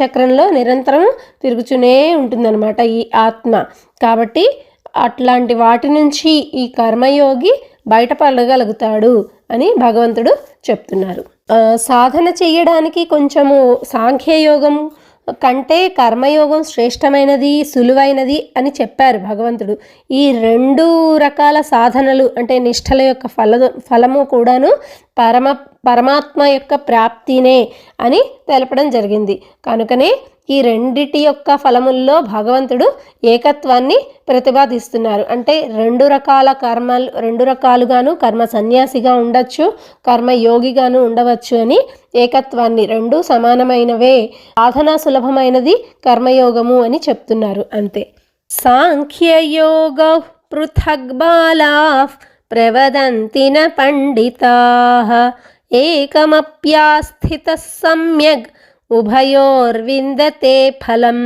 చక్రంలో నిరంతరం తిరుగుతూనే ఉంటుందన్నమాట ఈ ఆత్మ. కాబట్టి అట్లాంటి వాటి నుంచి ఈ కర్మయోగి బయటపడగలుగుతాడు అని భగవంతుడు చెప్తున్నారు. సాధన చేయడానికి కొంచెము సాంఖ్యయోగం కంటే కర్మయోగం శ్రేష్టమైనది, సులువైనది అని చెప్పారు భగవంతుడు. ఈ రెండు రకాల సాధనలు అంటే నిష్ఠల యొక్క ఫలము కూడాను పరమాత్మ యొక్క ప్రాప్తినే అని తెలపడం జరిగింది. కనుకనే ఈ రెండిటి యొక్క ఫలముల్లో భగవంతుడు ఏకత్వాన్ని ప్రతిపాదిస్తున్నారు. అంటే రెండు రకాలుగాను కర్మ సన్యాసిగా ఉండొచ్చు, కర్మ యోగిగాను ఉండవచ్చు అని ఏకత్వాన్ని, రెండు సమానమైనవే, సాధన సులభమైనది కర్మయోగము అని చెప్తున్నారు. అంతే. సాంఖ్యయోగ పృథగ్బాలా ప్రవదంతి న పండితాః ఏకమప్యాస్థితః సమ్యగ్ ఉభయోర్విందతే ఫలం.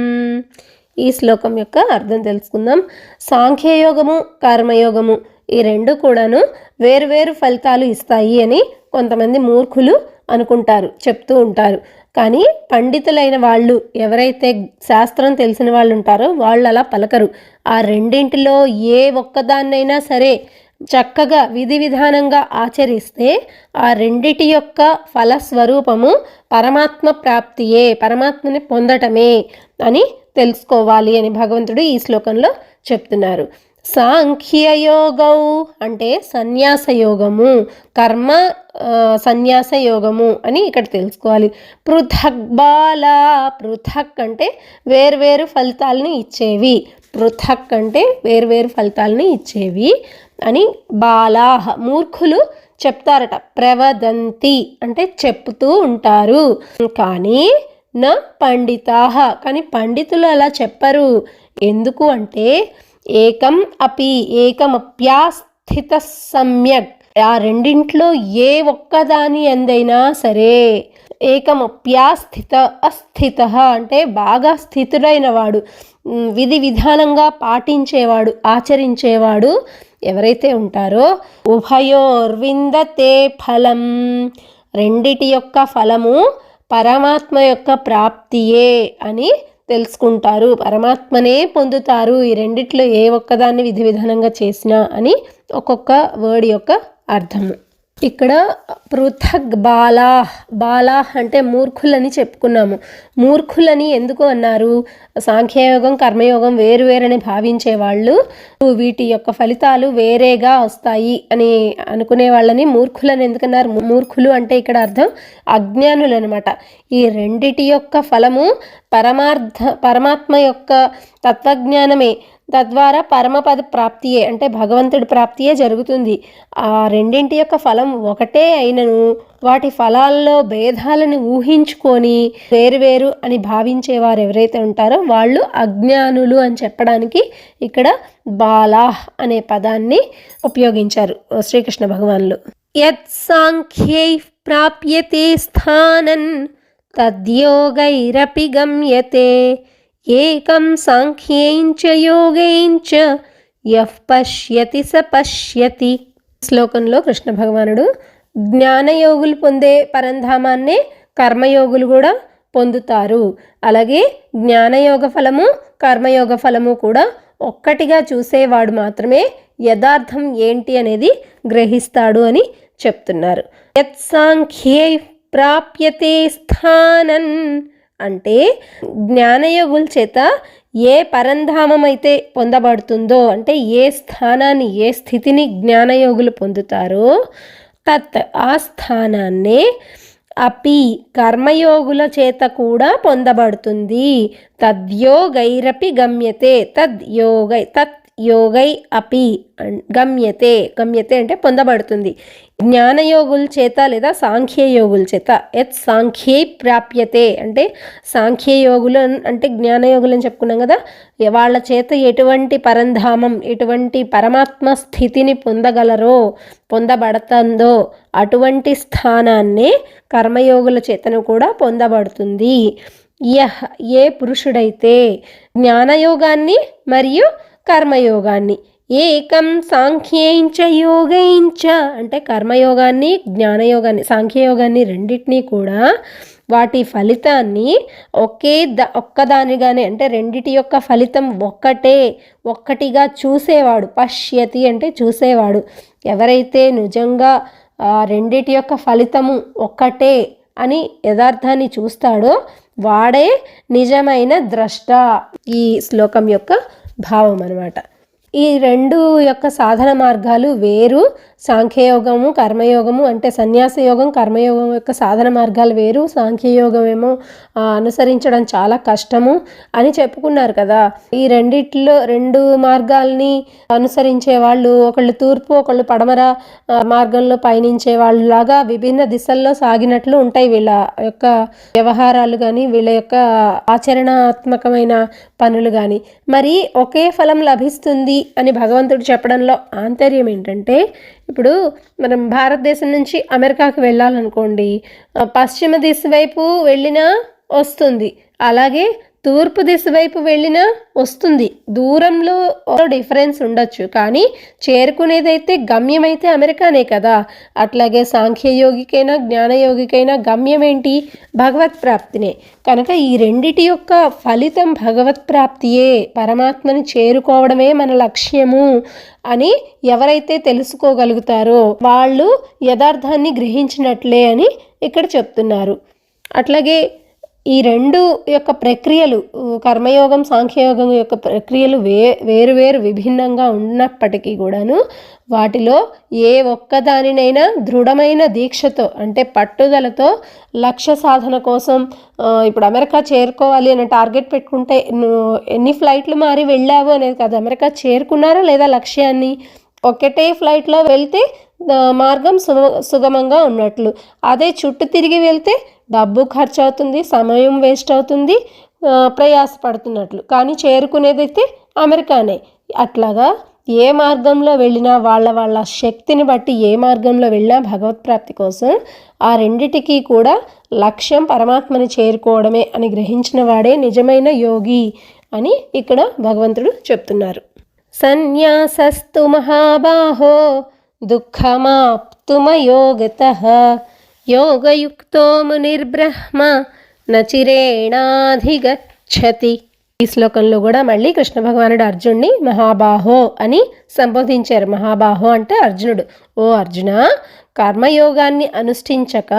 ఈ శ్లోకం యొక్క అర్థం తెలుసుకుందాం. సాంఖ్యయోగము, కర్మయోగము ఈ రెండు కూడాను వేరువేరు ఫలితాలు ఇస్తాయి అని కొంతమంది మూర్ఖులు అనుకుంటారు, చెప్తూ ఉంటారు. కానీ పండితులైన వాళ్ళు, ఎవరైతే శాస్త్రం తెలిసిన వాళ్ళు ఉంటారో వాళ్ళు అలా పలకరు. ఆ రెండింటిలో ఏ ఒక్కదాన్నైనా సరే చక్కగా విధి విధానంగా ఆచరిస్తే ఆ రెండిటి యొక్క ఫలస్వరూపము పరమాత్మ ప్రాప్తియే, పరమాత్మని పొందటమే అని తెలుసుకోవాలి అని భగవంతుడు ఈ శ్లోకంలో చెప్తున్నారు. సాంఖ్యయోగౌ అంటే సన్యాస యోగము, కర్మ సన్యాస యోగము అని ఇక్కడ తెలుసుకోవాలి. పృథక్ బాల, పృథక్ అంటే వేర్వేరు ఫలితాలని ఇచ్చేవి, పృథక్ అంటే వేర్వేరు ఫలితాలని ఇచ్చేవి అని. బాలాహ మూర్ఖులు చెప్తారట, ప్రవదంతి అంటే చెప్తూ ఉంటారు, కానీ నా పండితాహ కానీ పండితులు అలా చెప్పరు. ఎందుకు అంటే ఏకం అపి ఏకమప్యాస్థిత సమ్యక్, ఆ రెండింట్లో ఏ ఒక్కదాని ఎందైనా సరే, ఏకమప్యాస్థిత అస్థిత అంటే బాగా స్థితుడైన వాడు, విధి విధానంగా పాటించేవాడు, ఆచరించేవాడు ఎవరైతే ఉంటారో, ఉభయోర్విందతే ఫలం, రెండిటి యొక్క ఫలము పరమాత్మ యొక్క ప్రాప్తియే అని తెలుసుకుంటారు, పరమాత్మనే పొందుతారు ఈ రెండిట్లో ఏ ఒక్కదాన్ని విధి విధానంగా చేసినా అని ఒక్కొక్క వర్డ్ యొక్క అర్థము. ఇక్కడ పృథక్ బాలాహ్, బాలాహ్ అంటే మూర్ఖులని చెప్పుకున్నాము. మూర్ఖులని ఎందుకు అన్నారు? సాంఖ్యయోగం కర్మయోగం వేరువేరని భావించే వాళ్ళు, వీటి యొక్క ఫలితాలు వేరేగా వస్తాయి అని అనుకునే వాళ్ళని మూర్ఖులని ఎందుకన్నారు? మూర్ఖులు అంటే ఇక్కడ అర్థం అజ్ఞానులు అనమాట. ఈ రెండిటి యొక్క ఫలము పరమాత్మ యొక్క తత్వజ్ఞానమే, తద్వారా పరమపద ప్రాప్తియే అంటే భగవంతుడి ప్రాప్తియే జరుగుతుంది. ఆ రెండింటి యొక్క ఫలం ఒకటే అయినను వాటి ఫలాల్లో భేదాలను ఊహించుకొని వేరువేరు అని భావించేవారు ఎవరైతే ఉంటారో వాళ్ళు అజ్ఞానులు అని చెప్పడానికి ఇక్కడ బాలాహ్ అనే పదాన్ని ఉపయోగించారు శ్రీకృష్ణ భగవానులు. యత్ సాంఖ్యై ప్రాప్యతే స్థానన్ తద్యోగైరపి గమ్యతే ఏకం సాంఖ్యేంచ యోగేంచ యః పశ్యతి స పశ్యతి. శ్లోకంలో కృష్ణ భగవానుడు జ్ఞానయోగులు పొందే పరంధామాన్నే కర్మయోగులు కూడా పొందుతారు. అలాగే జ్ఞానయోగ ఫలము కర్మయోగ ఫలము కూడా ఒక్కటిగా చూసేవాడు మాత్రమే యథార్థం ఏంటి అనేది గ్రహిస్తాడు అని చెప్తున్నారు. యత్ సాంఖ్యై ప్రాప్యతే స్థానన్ అంటే జ్ఞానయోగుల చేత ఏ పరంధామం అయితే పొందబడుతుందో, అంటే ఏ స్థానాన్ని ఏ స్థితిని జ్ఞానయోగులు పొందుతారో తత్ ఆ స్థానాన్నే అపి కర్మయోగుల చేత కూడా పొందబడుతుంది. తద్యోగైరపి గమ్యతే, యోగై అపి గమ్యతే, గమ్యతే అంటే పొందబడుతుంది జ్ఞానయోగుల చేత లేదా సాంఖ్యయోగుల చేత. యత్ సాంఖ్యై ప్రాప్యతే అంటే సాంఖ్యయోగులు అంటే జ్ఞానయోగులు అని చెప్పుకున్నాం కదా, వాళ్ళ చేత ఎటువంటి పరంధామం ఎటువంటి పరమాత్మ స్థితిని పొందబడుతుందో అటువంటి స్థానాన్నే కర్మయోగుల చేతను కూడా పొందబడుతుంది. ఏ పురుషుడైతే జ్ఞానయోగాన్ని మరియు కర్మయోగాన్ని, ఏకం సాంఖ్యేంచ యోగేంచ అంటే కర్మయోగాన్ని జ్ఞానయోగాన్ని సాంఖ్యయోగాన్ని రెండింటినీ కూడా వాటి ఫలితాన్ని ఒక్కదానిగానే అంటే రెండిటి యొక్క ఫలితం ఒక్కటిగా చూసేవాడు. పశ్యతి అంటే చూసేవాడు. ఎవరైతే నిజంగా రెండిటి యొక్క ఫలితము ఒక్కటే అని యథార్థాన్ని చూస్తాడో వాడే నిజమైన ద్రష్ట. ఈ శ్లోకం యొక్క భావం అన్నమాట. ఈ రెండు యొక్క సాధన మార్గాలు వేరు. సాంఖ్యయోగము కర్మయోగము అంటే సన్యాస యోగం కర్మయోగం యొక్క సాధన మార్గాలు వేరు. సాంఖ్యయోగం ఏమో అనుసరించడం చాలా కష్టము అని చెప్పుకున్నారు కదా. ఈ రెండు మార్గాల్ని అనుసరించే వాళ్ళు ఒకళ్ళు తూర్పు ఒకళ్ళు పడమర మార్గంలో పయనించే వాళ్ళు లాగా విభిన్న దిశల్లో సాగినట్లు ఉంటాయి వీళ్ళ యొక్క వ్యవహారాలు కానీ వీళ్ళ యొక్క ఆచరణాత్మకమైన పనులు కానీ. మరి ఒకే ఫలం లభిస్తుంది అని భగవంతుడు చెప్పడంలో ఆంతర్యం ఏంటంటే, ఇప్పుడు మనం భారతదేశం నుంచి అమెరికాకి వెళ్ళాలనుకోండి, పశ్చిమ దిశ వైపు వెళ్ళినా వస్తుంది, అలాగే తూర్పు దిశ వైపు వెళ్ళినా వస్తుంది. దూరంలో డిఫరెన్స్ ఉండొచ్చు కానీ చేరుకునేదైతే గమ్యమైతే అమెరికానే కదా. అట్లాగే సాంఖ్యయోగికైనా జ్ఞానయోగికైనా గమ్యం ఏంటి? భగవత్ ప్రాప్తినే. కనుక ఈ రెండిటి యొక్క ఫలితం భగవత్ ప్రాప్తియే, పరమాత్మని చేరుకోవడమే మన లక్ష్యము అని ఎవరైతే తెలుసుకోగలుగుతారో వాళ్ళు యథార్థాన్ని గ్రహించినట్లే అని ఇక్కడ చెప్తున్నారు. అట్లాగే ఈ రెండు యొక్క ప్రక్రియలు కర్మయోగం సాంఖ్యయోగం యొక్క ప్రక్రియలు వేరు వేరు విభిన్నంగా ఉన్నప్పటికీ కూడాను వాటిలో ఏ ఒక్కదానినైనా దృఢమైన దీక్షతో అంటే పట్టుదలతో లక్ష్య సాధన కోసం ఇప్పుడు అమెరికా చేరుకోవాలి అనే టార్గెట్ పెట్టుకుంటే ఎన్ని ఫ్లైట్లు మారి వెళ్ళావు అనేది కాదు, అమెరికా చేరుకున్నారా లేదా లక్ష్యాన్ని, ఒకటే ఫ్లైట్లో వెళ్తే మార్గం సుగమంగా ఉన్నట్లు, అదే చుట్టూ తిరిగి వెళ్తే డబ్బు ఖర్చు అవుతుంది, సమయం వేస్ట్ అవుతుంది, ప్రయాసపడుతున్నట్లు. కానీ చేరుకునేదైతే అమెరికానే. అట్లాగా ఏ మార్గంలో వెళ్ళినా వాళ్ళ శక్తిని బట్టి ఏ మార్గంలో వెళ్ళినా భగవత్ప్రాప్తి కోసం ఆ రెండిటికి కూడా లక్ష్యం పరమాత్మని చేరుకోవడమే అని గ్రహించిన వాడే నిజమైన యోగి అని ఇక్కడ భగవంతుడు చెప్తున్నారు. సన్యాసస్తు మహాబాహో దుఃఖమాప్తుమయోగతః యోగయుక్తో మునిర్బ్రహ్మ నచిరేణాధిగచ్చతి. ఈ శ్లోకంలో కూడా మళ్ళీ కృష్ణ భగవానుడు అర్జునుడిని మహాబాహో అని సంబోధించారు. మహాబాహో అంటే అర్జునుడు. ఓ అర్జున, కర్మయోగాన్ని అనుష్ఠించక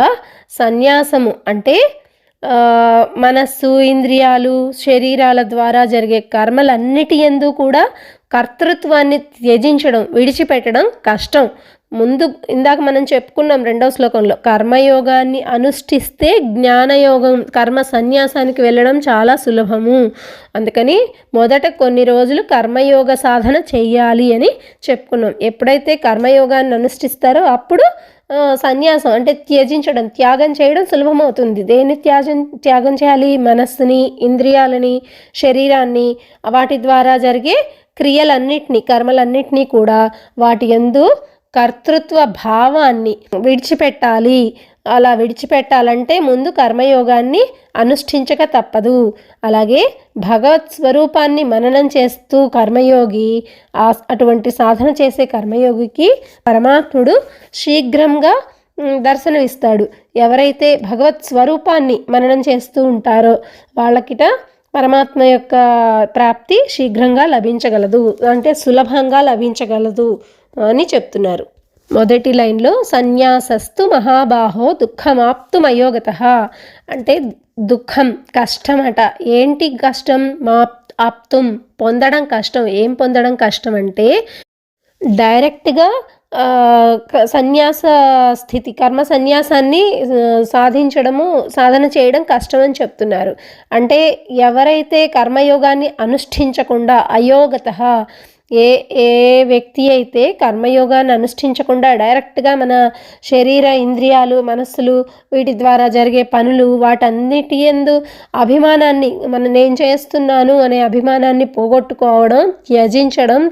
సన్యాసము అంటే మనస్సు ఇంద్రియాలు శరీరాల ద్వారా జరిగే కర్మలన్నిటి యందు కూడా కర్తృత్వాన్ని త్యజించడం విడిచిపెట్టడం కష్టం. ముందు ఇందాక మనం చెప్పుకున్నాం రెండవ శ్లోకంలో, కర్మయోగాన్ని అనుష్ఠిస్తే జ్ఞానయోగం కర్మ సన్యాసానికి వెళ్ళడం చాలా సులభము. అందుకని మొదట కొన్ని రోజులు కర్మయోగ సాధన చెయ్యాలి అని చెప్పుకున్నాం. ఎప్పుడైతే కర్మయోగాన్ని అనుష్ఠిస్తారో అప్పుడు సన్యాసం అంటే త్యాగం చేయడం సులభమవుతుంది. దేన్ని త్యాగం చేయాలి? మనస్సుని, ఇంద్రియాలని, శరీరాన్ని, వాటి ద్వారా జరిగే క్రియలన్నిటినీ కర్మలన్నిటినీ కూడా వాటి యందు కర్తృత్వ భావాన్ని విడిచిపెట్టాలి. అలా విడిచిపెట్టాలంటే ముందు కర్మయోగాన్ని అనుష్ఠించక తప్పదు. అలాగే భగవత్ స్వరూపాన్ని మననం చేస్తూ కర్మయోగి అటువంటి సాధన చేసే కర్మయోగికి పరమాత్ముడు శీఘ్రంగా దర్శనమిస్తాడు. ఎవరైతే భగవత్ స్వరూపాన్ని మననం చేస్తూ ఉంటారో వాళ్ళకిట పరమాత్మ యొక్క ప్రాప్తి శీఘ్రంగా లభించగలదు, అంటే సులభంగా లభించగలదు అని చెప్తున్నారు. మొదటి లైన్లో సన్యాసస్తు మహాబాహో దుఃఖమాప్తుమయోగతః అంటే దుఃఖం కష్టమట. ఏంటి కష్టం? ఆప్తుం పొందడం కష్టం. ఏం పొందడం కష్టం అంటే డైరెక్ట్గా సన్యాస స్థితి కర్మ సన్యాసాన్ని సాధన చేయడం కష్టం అని చెప్తున్నారు. అంటే ఎవరైతే కర్మయోగాన్ని అనుష్ఠించకుండా అయోగతః ఏ వ్యక్తి అయితే కర్మయోగాన్ని అనుష్ఠించకుండా డైరెక్ట్గా మన శరీర ఇంద్రియాలు మనస్సులు వీటి ద్వారా జరిగే పనులు వాటన్నిటి యందు అభిమానాన్ని నేను చేస్తున్నాను అనే అభిమానాన్ని పోగొట్టుకోవడం,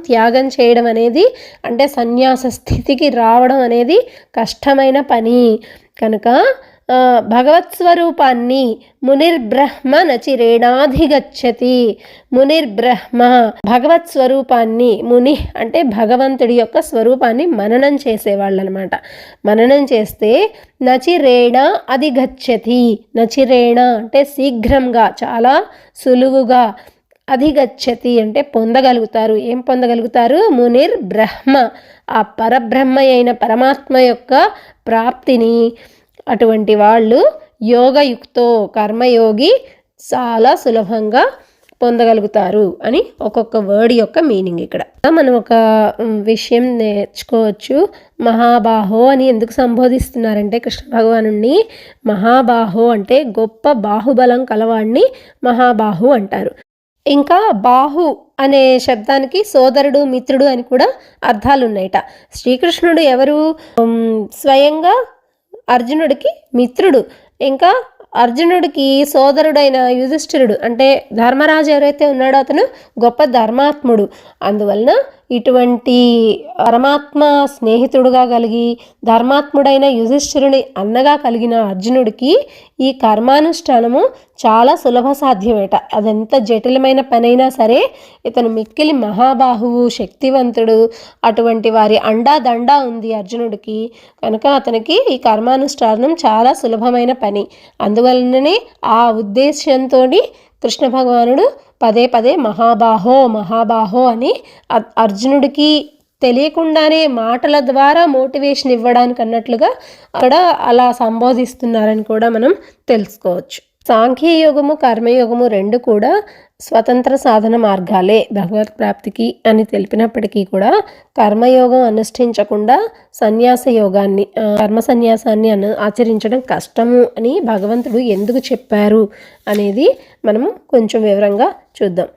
త్యాగం చేయడం అనేది అంటే సన్యాస స్థితికి రావడం అనేది కష్టమైన పని. కనుక భగవత్ స్వరూపాన్ని మునిర్బ్రహ్మ నచిరేణాధిగచ్చతి. మునిర్బ్రహ్మ భగవత్ స్వరూపాన్ని, ముని అంటే భగవంతుడి యొక్క స్వరూపాన్ని మననం చేసేవాళ్ళు అనమాట. మననం చేస్తే నచిరేణ అధిగచ్చతి. నచిరేణ అంటే శీఘ్రంగా చాలా సులువుగా, అధిగచ్చతి అంటే పొందగలుగుతారు. ఏం పొందగలుగుతారు? మునిర్బ్రహ్మ ఆ పరబ్రహ్మ అయిన పరమాత్మ యొక్క ప్రాప్తిని అటువంటి వాళ్ళు యోగయుక్తో కర్మయోగి చాలా సులభంగా పొందగలుగుతారు అని ఒక్కొక్క వర్డ్ యొక్క మీనింగ్. ఇక్కడ మనం ఒక విషయం నేర్చుకోవచ్చు. మహాబాహో అని ఎందుకు సంబోధిస్తున్నారంటే కృష్ణ భగవానుడిని మహాబాహో అంటే గొప్ప బాహుబలం కలవాడిని మహాబాహు అంటారు. ఇంకా బాహు అనే శబ్దానికి సోదరుడు మిత్రుడు అని కూడా అర్థాలు ఉన్నాయట. శ్రీకృష్ణుడు ఎవరు? స్వయంగా అర్జునుడికి మిత్రుడు. ఇంకా అర్జునుడికి సోదరుడైన యుధిష్ఠిరుడు అంటే ధర్మరాజు ఎవరైతే ఉన్నాడో అతను గొప్ప ధర్మాత్ముడు. అందువలన ఇటువంటి పరమాత్మ స్నేహితుడుగా కలిగి ధర్మాత్ముడైన యుధిష్ఠిరుని అన్నగా కలిగిన అర్జునుడికి ఈ కర్మానుష్ఠానము చాలా సులభ సాధ్యమేట. అదెంత జటిలమైన పనైనా సరే ఇతను మిక్కిలి మహాబాహువు, శక్తివంతుడు, అటువంటి వారి అండా ఉంది అర్జునుడికి. కనుక అతనికి ఈ కర్మానుష్ఠానం చాలా సులభమైన పని. అందువలననే ఆ ఉద్దేశంతో కృష్ణ భగవానుడు పదే పదే మహాబాహో అని అర్జునుడికి తెలియకుండానే మాటల ద్వారా మోటివేషన్ ఇవ్వడానికి అన్నట్లుగా అక్కడ అలా సంబోధిస్తున్నారని కూడా మనం తెలుసుకోవచ్చు. సాంఖ్యయోగము కర్మయోగము రెండు కూడా స్వతంత్ర సాధన మార్గాలే భగవత్ ప్రాప్తికి అని తెలిపినప్పటికీ కూడా కర్మయోగం అనుష్ఠించకుండా సన్యాస యోగాన్ని కర్మ సన్యాసాన్ని ఆచరించడం కష్టము అని భగవంతుడు ఎందుకు చెప్పారు అనేది మనము కొంచెం వివరంగా చూద్దాం.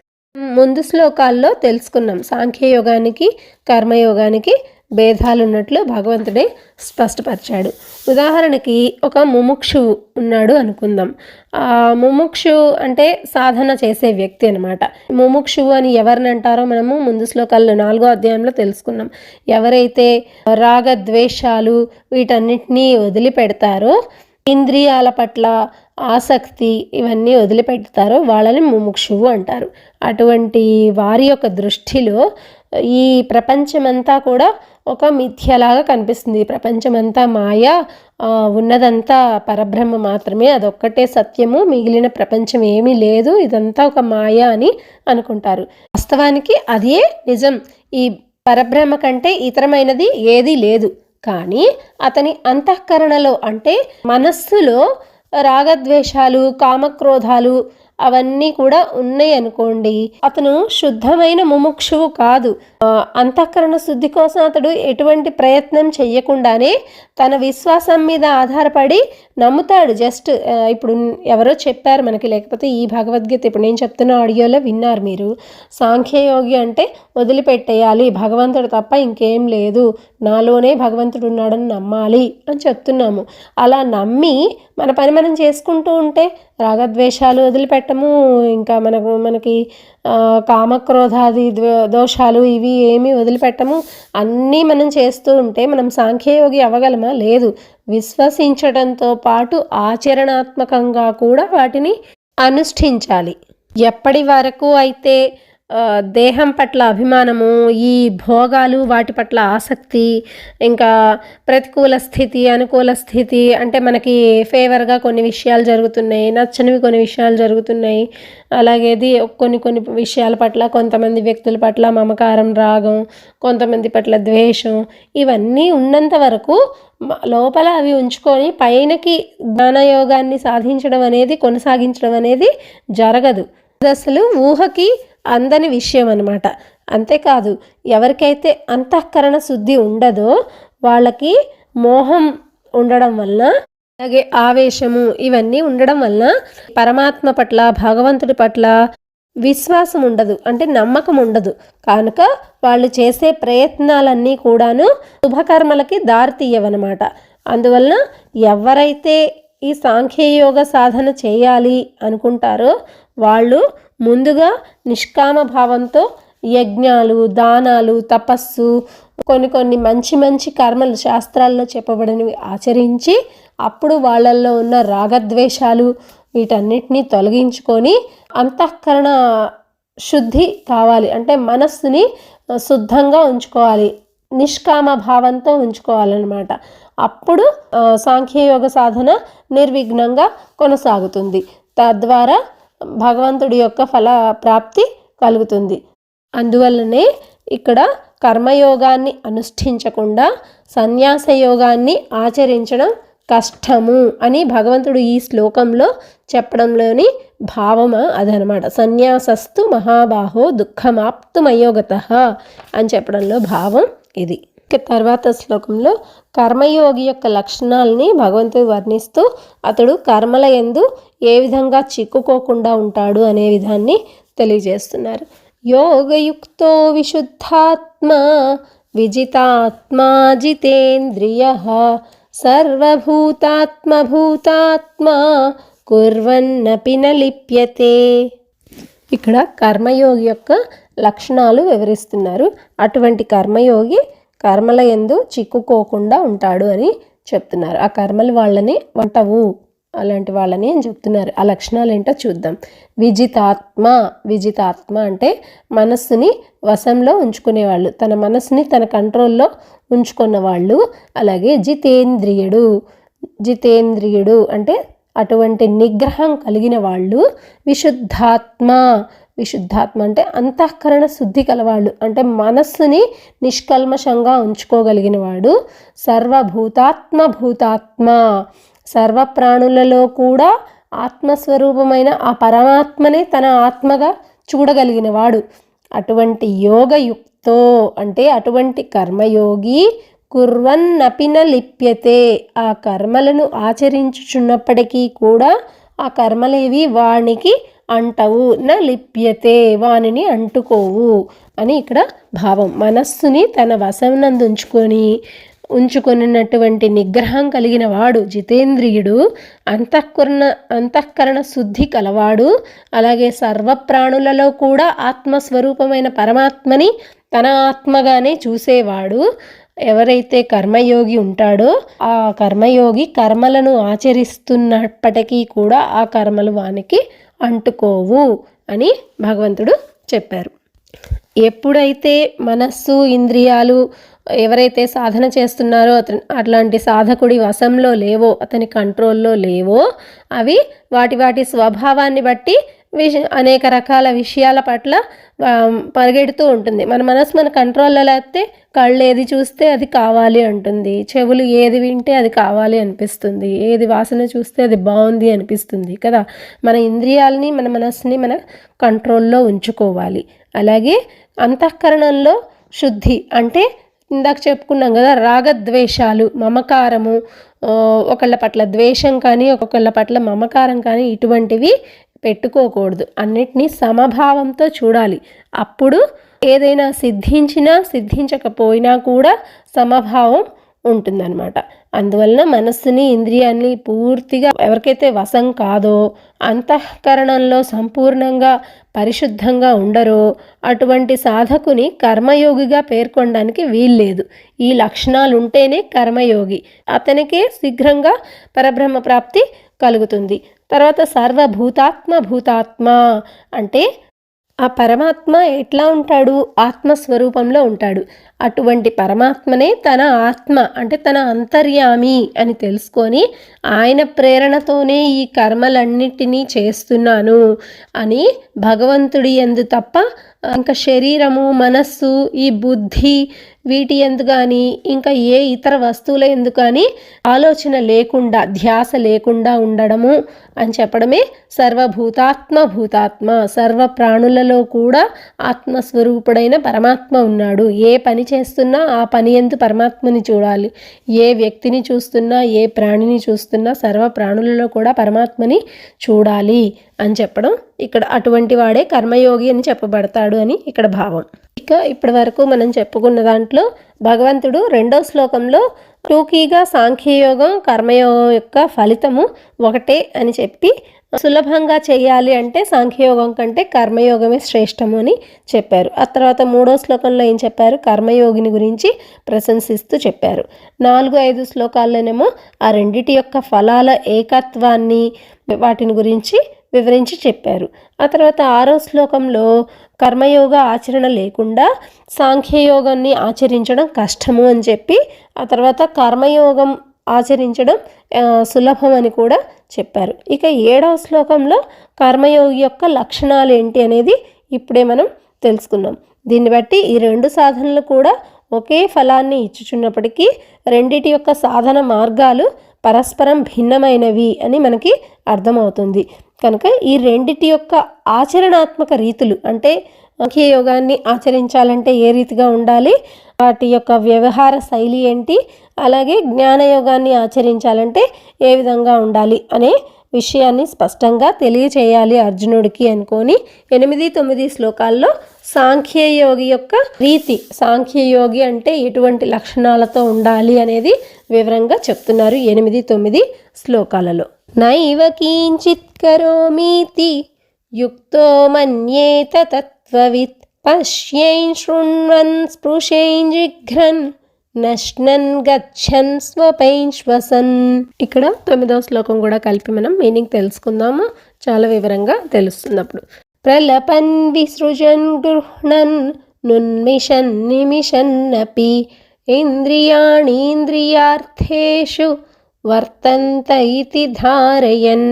ముందు శ్లోకాల్లో తెలుసుకున్నాం సాంఖ్యయోగానికి కర్మయోగానికి భేదాలు ఉన్నట్లు భగవంతుడే స్పష్టపరిచాడు. ఉదాహరణకి ఒక ముముక్షువు ఉన్నాడు అనుకుందాం. ముముక్షు అంటే సాధన చేసే వ్యక్తి అనమాట. ముముక్షువు అని ఎవరిని అంటారో మనము ముందు శ్లోకాల్లో 4వ అధ్యాయంలో తెలుసుకున్నాం. ఎవరైతే రాగద్వేషాలు వీటన్నిటినీ వదిలిపెడతారో, ఇంద్రియాల పట్ల ఆసక్తి ఇవన్నీ వదిలిపెడతారో వాళ్ళని ముముక్షువు అంటారు. అటువంటి వారి యొక్క దృష్టిలో ఈ ప్రపంచమంతా కూడా ఒక మిథ్యలాగా కనిపిస్తుంది. ప్రపంచమంతా మాయ, ఉన్నదంతా పరబ్రహ్మ మాత్రమే, అదొక్కటే సత్యము, మిగిలిన ప్రపంచం ఏమీ లేదు, ఇదంతా ఒక మాయ అని అనుకుంటారు. వాస్తవానికి అదే నిజం. ఈ పరబ్రహ్మ కంటే ఇతరమైనది ఏదీ లేదు. కానీ అతని అంతఃకరణలో అంటే మనస్సులో రాగద్వేషాలు, కామక్రోధాలు అవన్నీ కూడా ఉన్నాయి అనుకోండి, అతను శుద్ధమైన ముముక్షువు కాదు. అంతఃకరణ శుద్ధి కోసం అతడు ఎటువంటి ప్రయత్నం చెయ్యకుండానే తన విశ్వాసం మీద ఆధారపడి నమ్ముతాడు. జస్ట్ ఇప్పుడు ఎవరో చెప్పారు మనకి, లేకపోతే ఈ భగవద్గీత ఇప్పుడు నేను చెప్తున్న ఆడియోలో విన్నారు మీరు. సాంఖ్యయోగి అంటే వదిలిపెట్టేయాలి, భగవంతుడు తప్ప ఇంకేం లేదు, నాలోనే భగవంతుడు ఉన్నాడని నమ్మాలి అని చెప్తున్నాము. అలా నమ్మి మన పని మనం చేసుకుంటూ ఉంటే రాగద్వేషాలు వదిలిపెట్టము, ఇంకా మనకి కామక్రోధాది దోషాలు ఇవి ఏమీ వదిలిపెట్టము, అన్నీ మనం చేస్తూ ఉంటే మనం సాంఖ్యయోగి అవ్వగలమా? లేదు. విశ్వసించడంతో పాటు ఆచరణాత్మకంగా కూడా వాటిని అనుష్ఠించాలి. ఎప్పటి వరకు అయితే దేహం పట్ల అభిమానము, ఈ భోగాలు వాటి పట్ల ఆసక్తి, ఇంకా ప్రతికూల స్థితి అనుకూల స్థితి అంటే మనకి ఫేవర్గా కొన్ని విషయాలు జరుగుతున్నాయి, నచ్చనివి కొన్ని విషయాలు జరుగుతున్నాయి, అలాగే కొన్ని విషయాల పట్ల కొంతమంది వ్యక్తుల పట్ల మమకారం, రాగం, కొంతమంది పట్ల ద్వేషం, ఇవన్నీ ఉన్నంత వరకు లోపల అవి ఉంచుకొని పైనకి జ్ఞానయోగాన్ని సాధించడం అనేది కొనసాగించడం అనేది జరగదు. అది అసలు ఊహకి అందని విషయం అన్నమాట. అంతేకాదు, ఎవరికైతే అంతఃకరణ శుద్ధి ఉండదో వాళ్ళకి మోహం ఉండడం వలన, అలాగే ఆవేశము ఇవన్నీ ఉండడం వలన పరమాత్మ పట్ల, భగవంతుడి పట్ల విశ్వాసం ఉండదు, అంటే నమ్మకం ఉండదు. కనుక వాళ్ళు చేసే ప్రయత్నాలన్నీ కూడాను శుభకర్మలకి దారి తీయవన్నమాట. అందువలన ఎవరైతే ఈ సాంఖ్యయోగ సాధన చేయాలి అనుకుంటారో వాళ్ళు ముందుగా నిష్కామ భావంతో యజ్ఞాలు, దానాలు, తపస్సు, కొన్ని మంచి కర్మలు శాస్త్రాల్లో చెప్పబడినవి ఆచరించి అప్పుడు వాళ్ళల్లో ఉన్న రాగద్వేషాలు వీటన్నిటినీ తొలగించుకొని అంతఃకరణ శుద్ధి కావాలి. అంటే మనస్సుని శుద్ధంగా ఉంచుకోవాలి, నిష్కామ భావంతో ఉంచుకోవాలన్నమాట. అప్పుడు సాంఖ్యయోగ సాధన నిర్విఘ్నంగా కొనసాగుతుంది. తద్వారా భగవంతుడి యొక్క ఫల ప్రాప్తి కలుగుతుంది. అందువల్లనే ఇక్కడ కర్మయోగాన్ని అనుష్ఠించకుండా సన్యాస యోగాన్ని ఆచరించడం కష్టము అని భగవంతుడు ఈ శ్లోకంలో చెప్పడంలోని భావమా అదనమాట. సన్యాసస్తు మహాబాహో దుఃఖమాప్తుమయోగతః అని చెప్పడంలో భావం ఇది. తర్వాత శ్లోకంలో కర్మయోగి యొక్క లక్షణాలని భగవంతుడు వర్ణిస్తూ అతడు కర్మల యందు ఏ విధంగా చిక్కుకోకుండా ఉంటాడు అనే విధాన్ని తెలియజేస్తున్నారు. యోగయుక్తో విశుద్ధాత్మ విజితాత్మా జితేంద్రియః సర్వభూతాత్మభూతాత్మా కుర్వన్నపి న లిప్యతే. ఇక్కడ కర్మయోగి యొక్క లక్షణాలు వివరిస్తున్నారు. అటువంటి కర్మయోగి కర్మల యందు చిక్కుకోకుండా ఉంటాడు అని చెప్తున్నారు. ఆ కర్మలు వాళ్ళని వంటవు అలాంటి వాళ్ళని అని చెప్తున్నారు. ఆ లక్షణాలు ఏంటో చూద్దాం. విజితాత్మ అంటే మనస్సుని వశంలో ఉంచుకునేవాళ్ళు, తన మనస్సుని తన కంట్రోల్లో ఉంచుకున్న వాళ్ళు. అలాగే జితేంద్రియుడు అంటే అటువంటి నిగ్రహం కలిగిన వాళ్ళు. విశుద్ధాత్మ అంటే అంతఃకరణ శుద్ధి కలవాళ్ళు, అంటే మనస్సుని నిష్కల్మషంగా ఉంచుకోగలిగిన వాడు. సర్వభూతాత్మ సర్వప్రాణులలో కూడా ఆత్మస్వరూపమైన ఆ పరమాత్మనే తన ఆత్మగా చూడగలిగిన వాడు. అటువంటి యోగయుక్తో అంటే అటువంటి కర్మయోగి కుర్వన్నపిన లిప్యతే, ఆ కర్మలను ఆచరించుచున్నప్పటికీ కూడా ఆ కర్మలేవి వానికి అంటవు, న లిప్యతే వానిని అంటుకోవు అని ఇక్కడ భావం. మనస్సుని తన వశంనందు ఉంచుకొనినటువంటి నిగ్రహం కలిగిన వాడు జితేంద్రియుడు, అంతఃకరణ శుద్ధి కలవాడు, అలాగే సర్వప్రాణులలో కూడా ఆత్మస్వరూపమైన పరమాత్మని తన ఆత్మగానే చూసేవాడు. ఎవరైతే కర్మయోగి ఉంటాడో ఆ కర్మయోగి కర్మలను ఆచరిస్తున్నప్పటికీ కూడా ఆ కర్మలు వానికి అంటుకోవు అని భగవంతుడు చెప్పారు. ఎప్పుడైతే మనస్సు ఇంద్రియాలు ఎవరైతే సాధన చేస్తున్నారో అట్లాంటి సాధకుడి వశంలో లేవో, అతని కంట్రోల్లో లేవో, అవి వాటి స్వభావాన్ని బట్టి అనేక రకాల విషయాల పట్ల పరిగెడుతూ ఉంటుంది. మన మనసు మన కంట్రోల్లో లేకపోతే కళ్ళు ఏది చూస్తే అది కావాలి అంటుంది, చెవులు ఏది వింటే అది కావాలి అనిపిస్తుంది, ఏది వాసన చూస్తే అది బాగుంది అనిపిస్తుంది కదా. మన ఇంద్రియాలని మన మనసుని మన కంట్రోల్లో ఉంచుకోవాలి. అలాగే అంతఃకరణంలో శుద్ధి అంటే ఇందాక చెప్పుకున్నాం కదా, రాగద్వేషాలు, మమకారము, ఒకళ్ళ పట్ల ద్వేషం కానీ ఒకళ్ళ పట్ల మమకారం కానీ ఇటువంటివి పెట్టుకోకూడదు. అన్నిటినీ సమభావంతో చూడాలి. అప్పుడు ఏదైనా సిద్ధించకపోయినా కూడా సమభావం ఉంటుందన్నమాట. అందువలన మనస్సుని ఇంద్రియాన్ని పూర్తిగా ఎవరికైతే వశం కాదో, అంతఃకరణంలో సంపూర్ణంగా పరిశుద్ధంగా ఉండరో అటువంటి సాధకుని కర్మయోగిగా పేర్కొనడానికి వీల్లేదు. ఈ లక్షణాలు ఉంటేనే కర్మయోగి, అతనికే శీఘ్రంగా పరబ్రహ్మ ప్రాప్తి కలుగుతుంది. తర్వాత భూతాత్మ అంటే ఆ పరమాత్మ ఎట్లా ఉంటాడు, ఆత్మస్వరూపంలో ఉంటాడు. అటువంటి పరమాత్మనే తన ఆత్మ అంటే తన అంతర్యామి అని తెలుసుకొని ఆయన ప్రేరణతోనే ఈ కర్మలన్నిటినీ చేస్తున్నాను అని భగవంతుడి యందు తప్ప ఇంకా శరీరము, మనస్సు, ఈ బుద్ధి వీటి ఎందు కానీ ఇంకా ఏ ఇతర వస్తువుల ఎందు కానీ ఆలోచన లేకుండా, ధ్యాస లేకుండా ఉండడము అని చెప్పడమే భూతాత్మ. సర్వ ప్రాణులలో కూడా ఆత్మస్వరూపుడైన పరమాత్మ ఉన్నాడు. ఏ పని చేస్తున్నా ఆ పని యందు పరమాత్మని చూడాలి. ఏ వ్యక్తిని చూస్తున్నా, ఏ ప్రాణిని చూస్తున్నా సర్వ ప్రాణులలో కూడా పరమాత్మని చూడాలి అని చెప్పడం ఇక్కడ. అటువంటి వాడే కర్మయోగి అని చెప్పబడతాడు అని ఇక్కడ భావం. ఇక ఇప్పటి వరకు మనం చెప్పుకున్న దాంట్లో భగవంతుడు 2వ శ్లోకంలో టూకీగా సాంఖ్యయోగం కర్మయోగం యొక్క ఫలితము ఒకటే అని చెప్పి సులభంగా చేయాలి అంటే సాంఖ్యయోగం కంటే కర్మయోగమే శ్రేష్టము అని చెప్పారు. ఆ తర్వాత 3వ శ్లోకంలో ఏం చెప్పారు, కర్మయోగిని గురించి ప్రశంసిస్తూ చెప్పారు. 4-5 శ్లోకాల్లోనేమో ఆ రెండిటి యొక్క ఫలాల ఏకత్వాన్ని వాటిని గురించి వివరించి చెప్పారు. ఆ తర్వాత 6వ శ్లోకంలో కర్మయోగ ఆచరణ లేకుండా సాంఖ్యయోగాన్ని ఆచరించడం కష్టము అని చెప్పి, ఆ తర్వాత కర్మయోగం ఆచరించడం సులభం అని కూడా చెప్పారు. ఇక 7వ శ్లోకంలో కర్మయోగి యొక్క లక్షణాలు ఏంటి అనేది ఇప్పుడే మనం తెలుసుకున్నాం. దీన్ని బట్టి ఈ 2 సాధనలు కూడా ఒకే ఫలాన్ని ఇచ్చుచున్నప్పటికీ రెండిటి యొక్క సాధన మార్గాలు పరస్పరం భిన్నమైనవి అని మనకి అర్థమవుతుంది. కనుక ఈ రెండిటి యొక్క ఆచరణాత్మక రీతులు అంటే సాంఖ్యయోగాన్ని ఆచరించాలంటే ఏ రీతిగా ఉండాలి, వాటి యొక్క వ్యవహార శైలి ఏంటి, అలాగే జ్ఞానయోగాన్ని ఆచరించాలంటే ఏ విధంగా ఉండాలి అనే విషయాన్ని స్పష్టంగా తెలియచేయాలి అర్జునుడికి అనుకొని 8-9 శ్లోకాల్లో సాంఖ్యయోగి యొక్క రీతి, సాంఖ్యయోగి అంటే ఎటువంటి లక్షణాలతో ఉండాలి అనేది వివరంగా చెప్తున్నారు 8-9 శ్లోకాలలో. నైవ కించిత్ కరోమీతి యుక్తో మన్యేత తత్వవిత్ పశ్యైన్ శృణ్వన్ స్పృశైన్ జిఘ్రన్ నశ్నన్ గచ్చన్ స్వపైన్ శ్వసన్. ఇక్కడ 9వ శ్లోకం కూడా కలిపి మనం మీనింగ్ తెలుసుకుందాము. చాలా వివరంగా తెలుస్తున్నప్పుడు ప్రలపన్ విసృజన్ గృహ్ణన్ నున్మిషన్ నిమిషన్నపి ఇంద్రియాణీంద్రియార్థేషు వర్తంత ఇతి ధారయన్.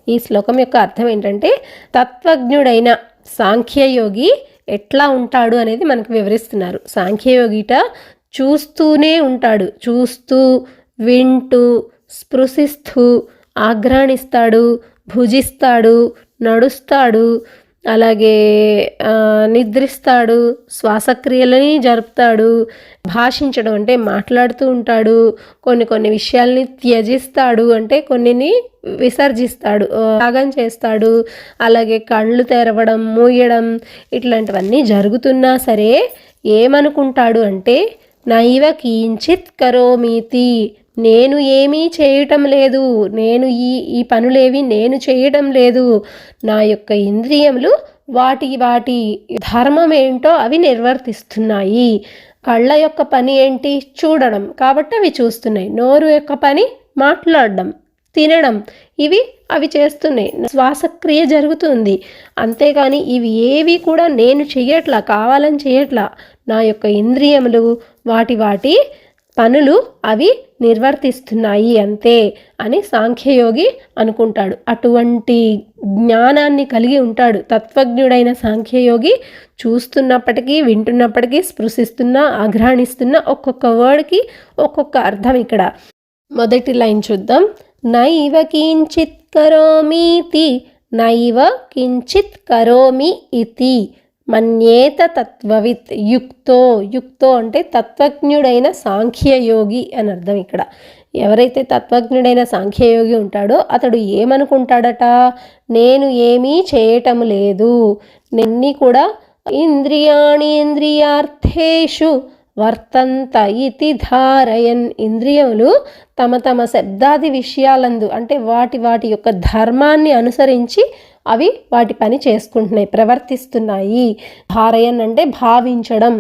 ఈ శ్లోకం యొక్క అర్థం ఏంటంటే తత్వజ్ఞుడైన సాంఖ్యయోగి ఎట్లా ఉంటాడు అనేది మనకు వివరిస్తున్నారు. సాంఖ్యయోగిట చూస్తూనే ఉంటాడు, చూస్తూ వింటూ స్పృశిస్తూ ఆఘ్రాణిస్తాడు, భుజిస్తాడు, నడుస్తాడు, అలాగే నిద్రిస్తాడు, శ్వాసక్రియలని జరుపుతాడు, భాషించడం అంటే మాట్లాడుతూ ఉంటాడు, కొన్ని కొన్ని విషయాల్ని త్యజిస్తాడు అంటే కొన్నిని విసర్జిస్తాడు, త్యాగం చేస్తాడు, అలాగే కళ్ళు తెరవడం, మూయడం ఇట్లాంటివన్నీ జరుగుతున్నా సరే ఏమనుకుంటాడు అంటే నైవ కించిత్ కరోమీతి, నేను ఏమీ చేయటం లేదు, నేను ఈ పనులేవి నేను చేయటం లేదు, నా యొక్క ఇంద్రియములు వాటి వాటి ధర్మం ఏంటో అవి నిర్వర్తిస్తున్నాయి. కళ్ళ యొక్క పని ఏంటి? చూడడం, కాబట్టి అవి చూస్తున్నాయి. నోరు యొక్క పని మాట్లాడడం, తినడం, ఇవి అవి చేస్తున్నాయి. శ్వాసక్రియ జరుగుతుంది. అంతేగాని ఇవి ఏవి కూడా నేను చెయ్యట్లా, కావాలని చేయట్లా. నా యొక్క ఇంద్రియములు వాటి వాటి పనులు అవి నిర్వర్తిస్తున్నాయి అంతే అని సాంఖ్యయోగి అనుకుంటాడు. అటువంటి జ్ఞానాన్ని కలిగి ఉంటాడు తత్వజ్ఞుడైన సాంఖ్యయోగి. చూస్తున్నప్పటికీ, వింటున్నప్పటికీ, స్పృశిస్తున్న, ఆఘ్రాణిస్తున్న ఒక్కొక్క వర్డ్కి ఒక్కొక్క అర్థం. ఇక్కడ మొదటి లైన్ చూద్దాం. నైవ కించిత్ కరోమీతి, నైవ కించిత్ కరోమి ఇతి మన్యేత తత్వవిత్ యుక్తో. యుక్తో అంటే తత్వజ్ఞుడైన సాంఖ్యయోగి అని అర్థం. ఇక్కడ ఎవరైతే తత్వజ్ఞుడైన సాంఖ్యయోగి ఉంటాడో అతడు ఏమనుకుంటాడట? నేను ఏమీ చేయటం లేదు, నిన్ని కూడా ఇంద్రియాణీంద్రియార్థేషు వర్తంత ఇతి ధారయన్, ఇంద్రియములు తమ తమ శబ్దాది విషయాలందు అంటే వాటి వాటి యొక్క ధర్మాన్ని అనుసరించి అవి వాటి పని చేసుకుంటున్నాయి, ప్రవర్తిస్తున్నాయి. ధారయన్ అంటే భావించడం,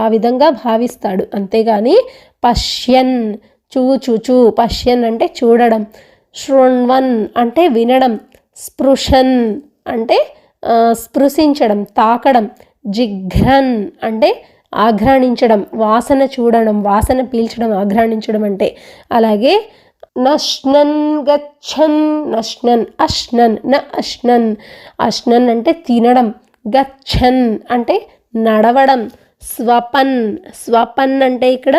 ఆ విధంగా భావిస్తాడు. అంతేగాని పశ్యన్ చూచుచు, పశ్యన్ అంటే చూడడం, శృణ్వన్ అంటే వినడం, స్పృశన్ అంటే స్పృశించడం, తాకడం, జిఘ్రన్ అంటే ఆఘ్రాణించడం, వాసన చూడడం, వాసన పీల్చడం, ఆఘ్రాణించడం అంటే. అలాగే నష్నన్ గచ్చన్, నష్నన్ అష్నన్, న అష్నన్, అష్నన్ అంటే తినడం, గచ్చన్ అంటే నడవడం, స్వపన్, స్వపన్ అంటే ఇక్కడ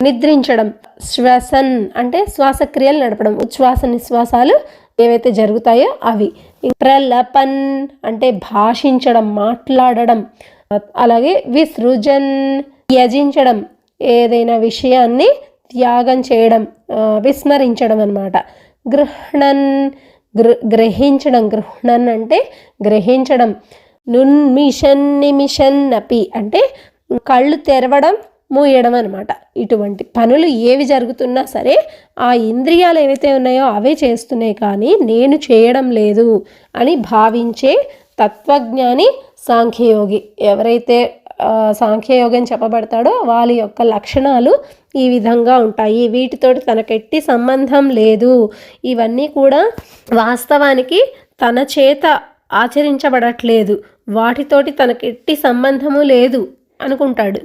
నిద్రించడం, శ్వసన్ అంటే శ్వాసక్రియలు నడపడం, ఉచ్ఛ్వాస నిశ్వాసాలు ఏవైతే జరుగుతాయో అవి. ప్రలపన్ అంటే భాషించడం, మాట్లాడడం. అలాగే విసృజన్ త్యజించడం, ఏదైనా విషయాన్ని త్యాగం చేయడం, విస్మరించడం అన్నమాట. గృహ్ణన్ గ్రహించడం, గృహ్ణన్ అంటే గ్రహించడం. నున్మిషన్ నిమిషన్ అపి అంటే కళ్ళు తెరవడం, మూయడం అనమాట. ఇటువంటి పనులు ఏవి జరుగుతున్నా సరే ఆ ఇంద్రియాలు ఏవైతే ఉన్నాయో అవే చేస్తున్నాయి, కానీ నేను చేయడం లేదు అని భావించే తత్వజ్ఞాని సాంఖ్యయోగి. ఎవరైతే సాంఖ్యయోగం చెప్పబడతాడో వాళ్ళ యొక్క లక్షణాలు ఈ విధంగా ఉంటాయి. వీటితోటి తనకెట్టి సంబంధం లేదు, ఇవన్నీ కూడా వాస్తవానికి తన చేత ఆచరించబడట్లేదు, వాటితోటి తనకెట్టి సంబంధము లేదు అనుకుంటాడు.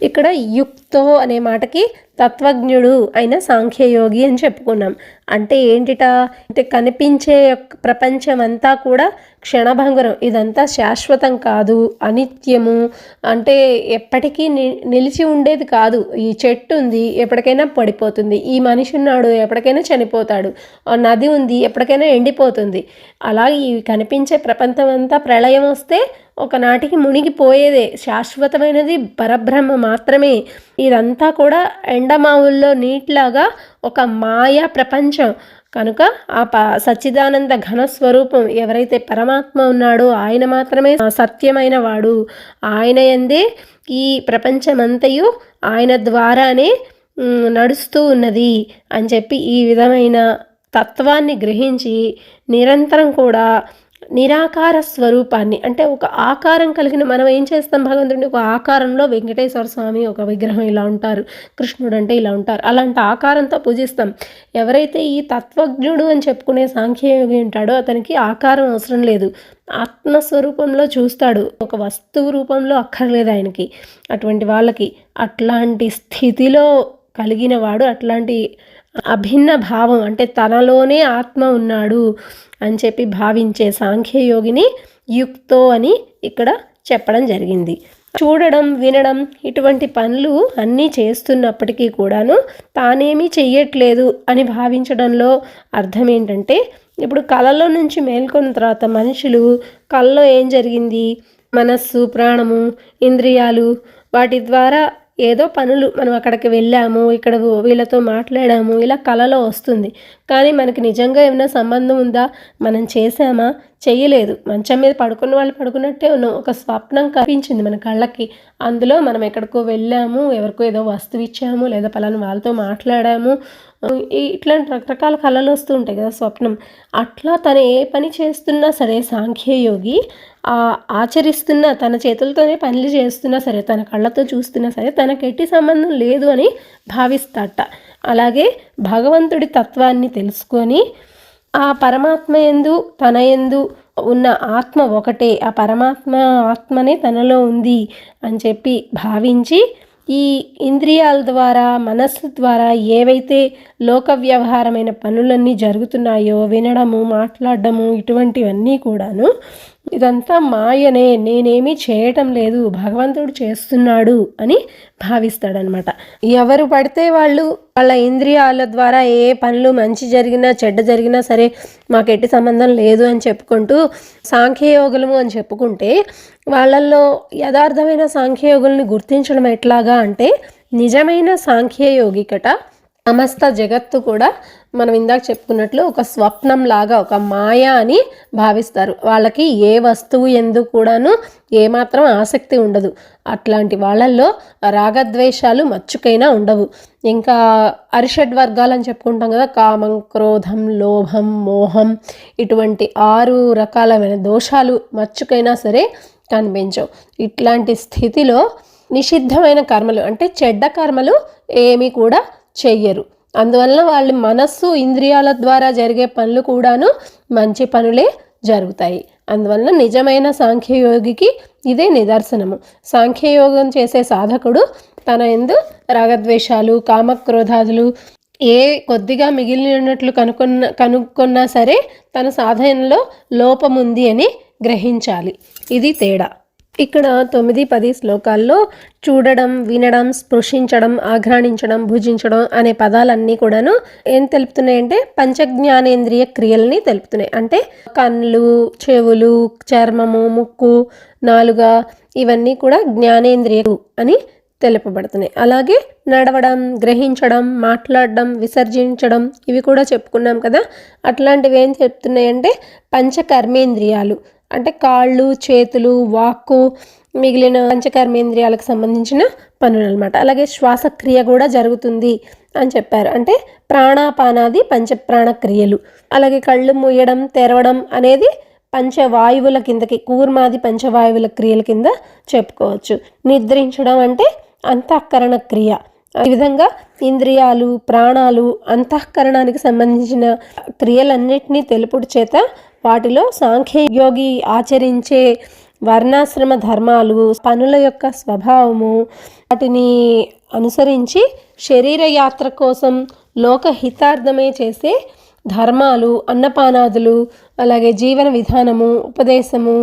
ఇక్కడ యుక్తో అనే మాటకి తత్వజ్ఞుడు అయిన సాంఖ్యయోగి అని చెప్పుకున్నాం. అంటే ఏంటిట? అంటే కనిపించే ప్రపంచం అంతా కూడా క్షణభంగురం, ఇదంతా శాశ్వతం కాదు, అనిత్యము, అంటే ఎప్పటికీ నిలిచి ఉండేది కాదు. ఈ చెట్టు ఉంది, ఎప్పటికైనా పడిపోతుంది. ఈ మనిషి ఉన్నాడు, ఎప్పటికైనా చనిపోతాడు. నది ఉంది, ఎప్పటికైనా ఎండిపోతుంది. అలాగే ఈ కనిపించే ప్రపంచం అంతా ప్రళయం వస్తే ఒకనాటికి మునిగిపోయేదే, శాశ్వతమైనది పరబ్రహ్మ మాత్రమే. ఇదంతా కూడా ఎండమావుల్లో నీటిలాగా ఒక మాయా ప్రపంచం. కనుక ఆ సచ్చిదానంద ఘనస్వరూపం ఎవరైతే పరమాత్మ ఉన్నాడో ఆయన మాత్రమే సత్యమైన వాడు. ఆయన యందే ఈ ప్రపంచమంతయు ఆయన ద్వారానే నడుస్తూ ఉన్నది అని చెప్పి ఈ విధమైన తత్వాన్ని గ్రహించి నిరంతరం కూడా నిరాకార స్వరూపాన్ని, అంటే ఒక ఆకారం కలిగిన, మనం ఏం చేస్తాం, భగవంతుడిని ఒక ఆకారంలో వెంకటేశ్వర స్వామి ఒక విగ్రహం ఇలా ఉంటారు, కృష్ణుడు అంటే ఇలా ఉంటారు, అలాంటి ఆకారంతో పూజిస్తాం. ఎవరైతే ఈ తత్వజ్ఞుడు అని చెప్పుకునే సాంఖ్యయోగి ఉంటాడో అతనికి ఆకారం అవసరం లేదు, ఆత్మస్వరూపంలో చూస్తాడు, ఒక వస్తువు రూపంలో అక్కర్లేదు ఆయనకి. అటువంటి వాళ్ళకి అట్లాంటి స్థితిలో కలిగిన వాడు, అట్లాంటి అభిన్న భావం అంటే తనలోనే ఆత్మ ఉన్నాడు అని చెప్పి భావించే సాంఖ్యయోగిని యుక్తో అని ఇక్కడ చెప్పడం జరిగింది. చూడడం, వినడం ఇటువంటి పనులు అన్నీ చేస్తున్నప్పటికీ కూడాను తానేమీ చెయ్యట్లేదు అని భావించడంలో అర్థం ఏంటంటే, ఇప్పుడు కళలో నుంచి మేల్కొన్న తర్వాత మనుషులు కళలో ఏం జరిగింది, మనస్సు, ప్రాణము, ఇంద్రియాలు వాటి ద్వారా ఏదో పనులు మనం అక్కడికి వెళ్ళాము, ఇక్కడ వీళ్ళతో మాట్లాడాము, ఇలా కళలో వస్తుంది. కానీ మనకి నిజంగా ఏమైనా సంబంధం ఉందా, మనం చేసామా, చెయ్యలేదు. మంచం మీద పడుకున్న వాళ్ళు పడుకున్నట్టే ఉన్నాం. ఒక స్వప్నం కనిపించింది మన కళ్ళకి. అందులో మనం ఎక్కడికో వెళ్ళాము, ఎవరికో ఏదో వస్తువు ఇచ్చాము, లేదా పలానా వాళ్ళతో మాట్లాడాము, ఇట్లాంటి రకరకాల కళలు వస్తూ ఉంటాయి కదా స్వప్నం. అట్లా తను ఏ పని చేస్తున్నా సరే సాంఖ్యయోగి ఆచరిస్తున్నా, తన చేతులతోనే పనులు చేస్తున్నా సరే, తన కళ్ళతో చూస్తున్నా సరే తనకు ఎట్టి సంబంధం లేదు అని భావిస్తాట. అలాగే భగవంతుడి తత్వాన్ని తెలుసుకొని ఆ పరమాత్మ యందు, తన యందు ఉన్న ఆత్మ ఒకటే, ఆ పరమాత్మ ఆత్మనే తనలో ఉంది అని చెప్పి భావించి ఈ ఇంద్రియాల ద్వారా, మనస్సు ద్వారా ఏవైతే లోక వ్యవహారమైన పనులన్నీ జరుగుతున్నాయో, వినడము, మాట్లాడడము ఇటువంటివన్నీ కూడాను ఇదంతా మాయనే, నేనేమీ చేయటం లేదు, భగవంతుడు చేస్తున్నాడు అని భావిస్తాడనమాట. ఎవరు పడితే వాళ్ళు వాళ్ళ ఇంద్రియాల ద్వారా ఏ పనులు మంచి జరిగినా చెడ్డ జరిగినా సరే మాకు ఎట్టి సంబంధం లేదు అని చెప్పుకుంటూ సాంఖ్యయోగులము అని చెప్పుకుంటే, వాళ్ళల్లో యథార్థమైన సాంఖ్యయోగుల్ని గుర్తించడం ఎట్లాగా అంటే, నిజమైన సాంఖ్యయోగికట సమస్త జగత్తు కూడా మనం ఇందాక చెప్పుకున్నట్లు ఒక స్వప్నం లాగా, ఒక మాయ అని భావిస్తారు. వాళ్ళకి ఏ వస్తువు ఎందు కూడాను ఏమాత్రం ఆసక్తి ఉండదు. అట్లాంటి వాళ్ళల్లో రాగద్వేషాలు మచ్చుకైనా ఉండవు. ఇంకా అరిషడ్ వర్గాలు అని చెప్పుకుంటాం కదా, కామం, క్రోధం, లోభం, మోహం ఇటువంటి 6 రకాలమైన దోషాలు మచ్చుకైనా సరే కనిపించవు. ఇట్లాంటి స్థితిలో నిషిద్ధమైన కర్మలు అంటే చెడ్డ కర్మలు ఏమీ కూడా చెయ్యరు. అందువలన వాళ్ళ మనస్సు, ఇంద్రియాల ద్వారా జరిగే పనులు కూడాను మంచి పనులే జరుగుతాయి. అందువలన నిజమైన సాంఖ్యయోగికి ఇదే నిదర్శనము. సాంఖ్యయోగం చేసే సాధకుడు తన యందు రాగద్వేషాలు, కామక్రోధాదులు ఏ కొద్దిగా మిగిలి ఉన్నట్లు కనుక్కున్నా సరే తన సాధనలో లోపముంది అని గ్రహించాలి. ఇది తేడా. ఇక్కడ 9-10 శ్లోకాల్లో చూడడం, వినడం, స్పృశించడం, ఆఘ్రాణించడం, భుజించడం అనే పదాలన్నీ కూడాను ఏం తెలుపుతున్నాయంటే పంచజ్ఞానేంద్రియ క్రియల్ని తెలుపుతున్నాయి. అంటే కళ్ళు, చెవులు, చర్మము, ముక్కు, నాలుక ఇవన్నీ కూడా జ్ఞానేంద్రియాలు అని తెలుపబడుతున్నాయి. అలాగే నడవడం, గ్రహించడం, మాట్లాడడం, విసర్జించడం ఇవి కూడా చెప్పుకున్నాం కదా. అట్లాంటివి ఏం చెప్తున్నాయంటే పంచకర్మేంద్రియాలు అంటే కాళ్ళు, చేతులు, వాక్కు మిగిలిన పంచకర్మేంద్రియాలకు సంబంధించిన పనులు అనమాట. అలాగే శ్వాసక్రియ కూడా జరుగుతుంది అని చెప్పారు. అంటే ప్రాణాపానాది పంచప్రాణ క్రియలు. అలాగే కళ్ళు మూయడం, తెరవడం అనేది పంచవాయువుల కిందకి, కూర్మాది పంచవాయువుల క్రియల కింద చెప్పుకోవచ్చు. నిద్రించడం అంటే అంతఃకరణ క్రియ. ఈ విధంగా ఇంద్రియాలు, ప్రాణాలు, అంతఃకరణానికి సంబంధించిన క్రియలన్నిటినీ తెలుపుడు చేత వాటిలో సాంఖ్యయోగి ఆచరించే వర్ణాశ్రమ ధర్మాలు, పనుల యొక్క స్వభావము వాటిని అనుసరించి శరీర యాత్ర కోసం లోకహితార్థమే చేసే ధర్మాలు, అన్నపానాదులు, అలాగే జీవన విధానము, ఉపదేశము,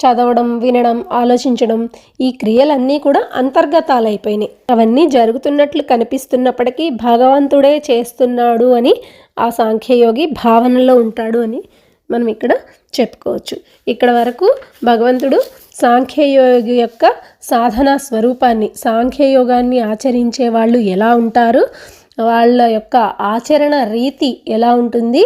చదవడం, వినడం, ఆలోచించడం ఈ క్రియలన్నీ కూడా అంతర్గతాలైపోయినాయి. అవన్నీ జరుగుతున్నట్లు కనిపిస్తున్నప్పటికీ భగవంతుడే చేస్తున్నాడు అని ఆ సాంఖ్యయోగి భావనలో ఉంటాడు అని మనం ఇక్కడ చెప్పుకోవచ్చు. ఇక్కడ వరకు భగవంతుడు సాంఖ్యయోగి యొక్క సాధనా స్వరూపాన్ని, సాంఖ్యయోగాన్ని ఆచరించే వాళ్ళు ఎలా ఉంటారు, వాళ్ళ యొక్క ఆచరణ రీతి ఎలా ఉంటుంది,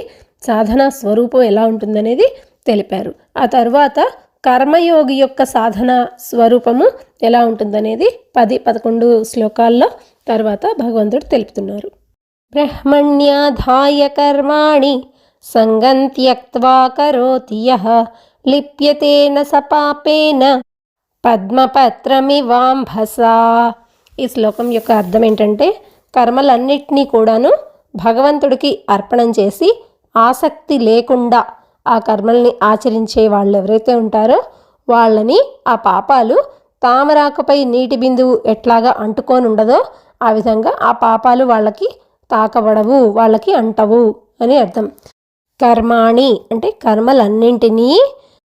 సాధనా స్వరూపం ఎలా ఉంటుందనేది తెలిపారు. ఆ తర్వాత కర్మయోగి యొక్క సాధనా స్వరూపము ఎలా ఉంటుందనేది 10-11 శ్లోకాల్లో తర్వాత భగవంతుడు తెలుపుతున్నారు. బ్రహ్మణ్యాధాయ కర్మాణి సంగం త్యక్త్వా కరోతి యః లిప్యతేన సపాపేన పద్మపత్రమివాంభసా. ఈ శ్లోకం యొక్క అర్థం ఏంటంటే, కర్మలన్నిటినీ కూడాను భగవంతుడికి అర్పణం చేసి ఆసక్తి లేకుండా ఆ కర్మల్ని ఆచరించే వాళ్ళు ఎవరైతే ఉంటారో వాళ్ళని ఆ పాపాలు తామరాకుపై నీటి బిందువు ఎట్లాగా అంటుకొని ఉండదో ఆ విధంగా ఆ పాపాలు వాళ్ళకి తాకబడవు, వాళ్ళకి అంటవు అని అర్థం. కర్మాణి అంటే కర్మలన్నింటినీ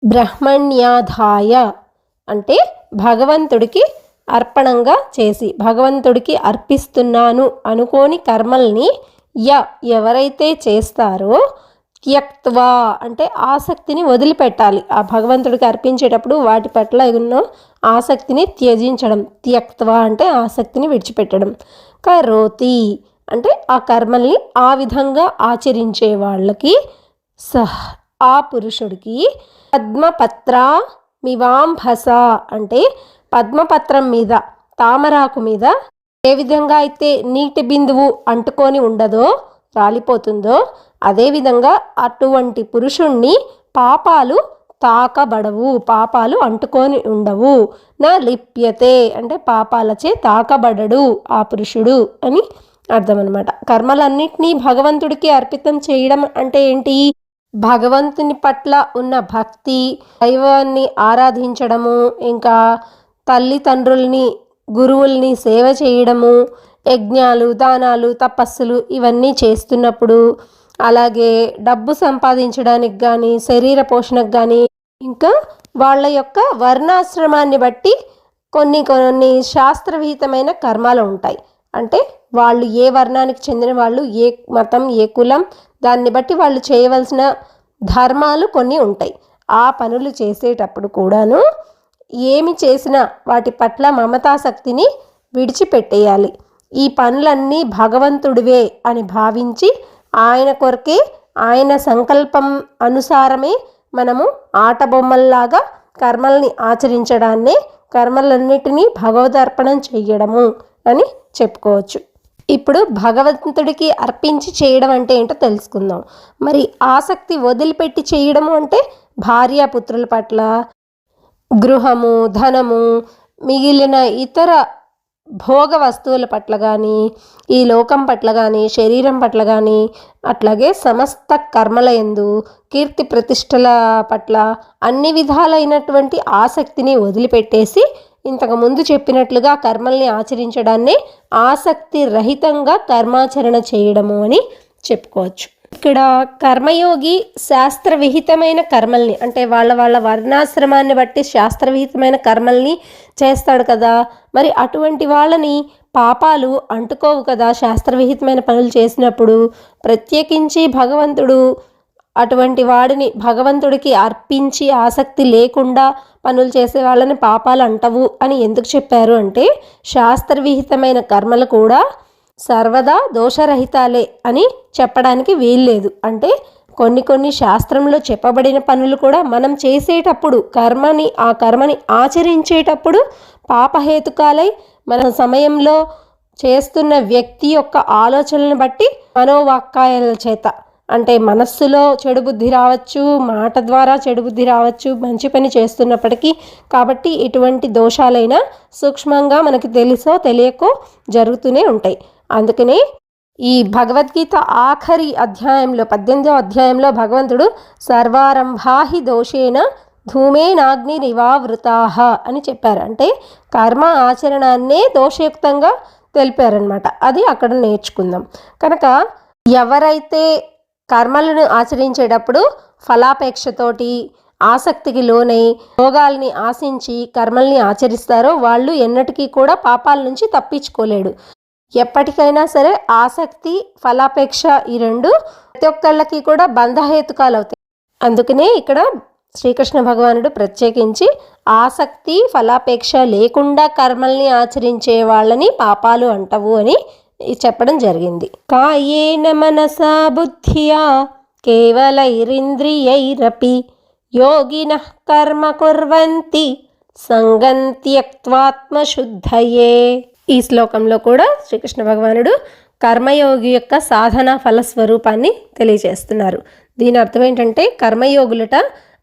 బ్రహ్మణ్యాధాయ అంటే భగవంతుడికి అర్పణంగా చేసి భగవంతుడికి అర్పిస్తున్నాను అనుకోని కర్మల్ని ఎవరైతే చేస్తారో త్యక్త్వా అంటే ఆసక్తిని వదిలిపెట్టాలి. ఆ భగవంతుడికి అర్పించేటప్పుడు వాటి పట్ల ఉన్న ఆసక్తిని త్యజించడం. త్యక్త్వా అంటే ఆసక్తిని విడిచిపెట్టడం. కరోతి అంటే ఆ కర్మల్ని ఆ విధంగా ఆచరించే వాళ్ళకి ఆ పురుషుడికి పద్మపత్ర మివాంభస అంటే పద్మపత్రం మీద తామరాకు మీద ఏ విధంగా అయితే నీటి బిందువు అంటుకొని ఉండదో రాలిపోతుందో అదేవిధంగా అటువంటి పురుషుణ్ణి పాపాలు తాకబడవు, పాపాలు అంటుకొని ఉండవు. నా లిప్యతే అంటే పాపాలచే తాకబడడు ఆ పురుషుడు అని అర్థం అనమాట. కర్మలన్నింటినీ భగవంతుడికి అర్పితం చేయడం అంటే ఏంటి? భగవంతుని పట్ల ఉన్న భక్తి, దైవాన్ని ఆరాధించడము, ఇంకా తల్లిదండ్రుల్ని గురువుల్ని సేవ చేయడము, యజ్ఞాలు దానాలు తపస్సులు ఇవన్నీ చేస్తున్నప్పుడు, అలాగే డబ్బు సంపాదించడానికి కానీ శరీర పోషణకు కానీ, ఇంకా వాళ్ళ యొక్క వర్ణాశ్రమాన్ని బట్టి కొన్ని కొన్ని శాస్త్రవిహితమైన కర్మాలు ఉంటాయి. అంటే వాళ్ళు ఏ వర్ణానికి చెందిన వాళ్ళు, ఏ మతం, ఏ కులం, దాన్ని బట్టి వాళ్ళు చేయవలసిన ధర్మాలు కొన్ని ఉంటాయి. ఆ పనులు చేసేటప్పుడు కూడాను ఏమి చేసినా వాటి పట్ల మమతాశక్తిని విడిచిపెట్టేయాలి. ఈ పనులన్నీ భగవంతుడివే అని భావించి ఆయన కొరకే, ఆయన సంకల్పం అనుసారమే మనము ఆట బొమ్మల్లాగా కర్మల్ని ఆచరించడాన్నే కర్మలన్నిటినీ భగవదర్పణం చెయ్యడము అని చెప్పుకోవచ్చు. ఇప్పుడు భగవంతుడికి అర్పించి చేయడం అంటే ఏంటో తెలుసుకుందాం. మరి ఆసక్తి వదిలిపెట్టి చేయడము అంటే భార్యాపుత్రుల పట్ల, గృహము, ధనము, మిగిలిన ఇతర భోగ వస్తువుల పట్ల కానీ, ఈ లోకం పట్ల కానీ, శరీరం పట్ల కానీ, అట్లాగే సమస్త కర్మల యందు, కీర్తి ప్రతిష్టల పట్ల అన్ని విధాలైనటువంటి ఆసక్తిని వదిలిపెట్టేసి ఇంతకుముందు చెప్పినట్లుగా కర్మల్ని ఆచరించడాన్నే ఆసక్తి రహితంగా కర్మాచరణ చేయడము అని చెప్పుకోవచ్చు. ఇక్కడ కర్మయోగి శాస్త్రవిహితమైన కర్మల్ని అంటే వాళ్ళ వర్ణాశ్రమాన్ని బట్టి శాస్త్రవిహితమైన కర్మల్ని చేస్తాడు కదా. మరి అటువంటి వాళ్ళని పాపాలు అంటుకోవు కదా శాస్త్రవిహితమైన పనులు చేసినప్పుడు. ప్రత్యేకించి భగవంతుడు అటువంటి వాడిని భగవంతుడికి అర్పించి ఆసక్తి లేకుండా పనులు చేసే వాళ్ళని పాపాలు అంటవు అని ఎందుకు చెప్పారు అంటే, శాస్త్రవిహితమైన కర్మలు కూడా సర్వదా దోషరహితాలే అని చెప్పడానికి వీల్లేదు. అంటే కొన్ని శాస్త్రంలో చెప్పబడిన పనులు కూడా మనం చేసేటప్పుడు ఆ కర్మని ఆచరించేటప్పుడు పాపహేతుకాలై మన సమయంలో చేస్తున్న వ్యక్తి యొక్క ఆలోచనలను బట్టి మనోవాక్కాయాల చేత అంటే మనస్సులో చెడు బుద్ధి రావచ్చు, మాట ద్వారా చెడు బుద్ధి రావచ్చు మంచి పని చేస్తున్నప్పటికీ. కాబట్టి ఇటువంటి దోషాలైనా సూక్ష్మంగా మనకి తెలుసో తెలియకో జరుగుతూనే ఉంటాయి. అందుకనే ఈ భగవద్గీత ఆఖరి అధ్యాయంలో 18వ అధ్యాయంలో భగవంతుడు సర్వారంభాహి దోషేణ ధూమేనాగ్ని నివావృతాహ అని చెప్పారు. అంటే కర్మ ఆచరణాన్నే దోషయుక్తంగా తెలిపారనమాట. అది అక్కడ నేర్చుకుందాం. కనుక ఎవరైతే కర్మలను ఆచరించేటప్పుడు ఫలాపేక్షతోటి ఆసక్తికి లోనై భోగాల్ని ఆశించి కర్మల్ని ఆచరిస్తారో వాళ్ళు ఎన్నటికీ కూడా పాపాల నుంచి తప్పించుకోలేడు. ఎప్పటికైనా సరే ఆసక్తి, ఫలాపేక్ష ఈ రెండు ప్రతి ఒక్కళ్ళకి కూడా బంధహేతుకాలు అవుతాయి. అందుకనే ఇక్కడ శ్రీకృష్ణ భగవానుడు ప్రత్యేకించి ఆసక్తి, ఫలాపేక్ష లేకుండా కర్మల్ని ఆచరించే వాళ్ళని పాపాలు అంటవు అని చెప్పడం జరిగింది. కాయేన మనసా బుద్ధ్యా కేవలైరింద్రియైరపి యోగినః కర్మ కుర్వంతి సంగం త్యక్త్వాత్మశుద్ధయే. ఈ శ్లోకంలో కూడా శ్రీకృష్ణ భగవానుడు కర్మయోగి యొక్క సాధన ఫలస్వరూపాన్ని తెలియజేస్తున్నారు. దీని అర్థం ఏంటంటే కర్మయోగులట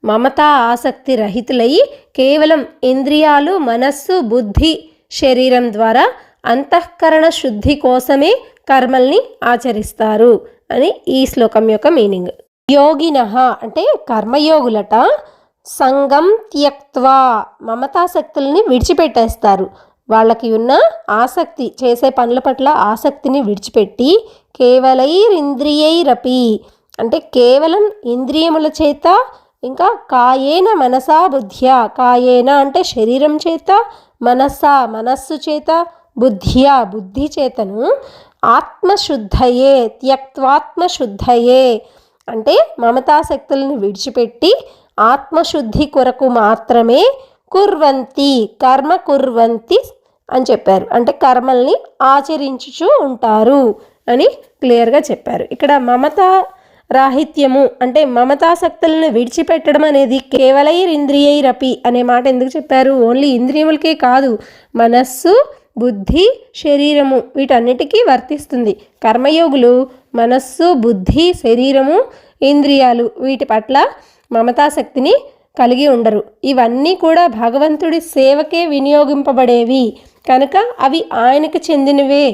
మమతా ఆసక్తి రహితులై కేవలం ఇంద్రియాలు, మనస్సు, బుద్ధి, శరీరం ద్వారా అంతఃకరణ శుద్ధి కోసమే కర్మల్ని ఆచరిస్తారు అని ఈ శ్లోకం యొక్క మీనింగ్. యోగినః అంటే కర్మయోగులట సంగం త్యక్త్వా మమతాశక్తుల్ని విడిచిపెట్టేస్తారు. వాళ్ళకి ఉన్న ఆసక్తి చేసే పనుల పట్ల ఆసక్తిని విడిచిపెట్టి కేవలైరింద్రియైరపి అంటే కేవలం ఇంద్రియముల చేత ఇంకా కాయేన మనసా బుద్ధ్యా, కాయేన అంటే శరీరం చేత, మనసా మనస్సు చేత, బుద్ధ్యా బుద్ధి చేతను, ఆత్మశుద్ధయే త్యక్త్వాత్మశుద్ధయే అంటే మమతాశక్తులను విడిచిపెట్టి ఆత్మశుద్ధి కొరకు మాత్రమే కుర్వంతి కర్మ కుర్వంతి అని చెప్పారు. అంటే కర్మల్ని ఆచరించుచూ ఉంటారు అని క్లియర్గా చెప్పారు. ఇక్కడ మమతా రాహిత్యము అంటే మమతాసక్తులను విడిచిపెట్టడం అనేది కేవలైరింద్రియైరపి అనే మాట ఎందుకు చెప్పారు? ఓన్లీ ఇంద్రియములకే కాదు, మనస్సు, బుద్ధి, శరీరము వీటన్నిటికీ వర్తిస్తుంది. కర్మయోగులు మనస్సు, బుద్ధి, శరీరము, ఇంద్రియాలు వీటి పట్ల మమతాశక్తిని కలిగి ఉండరు. ఇవన్నీ కూడా భగవంతుడి సేవకే వినియోగింపబడేవి కనుక అవి ఆయనకు చెందినవే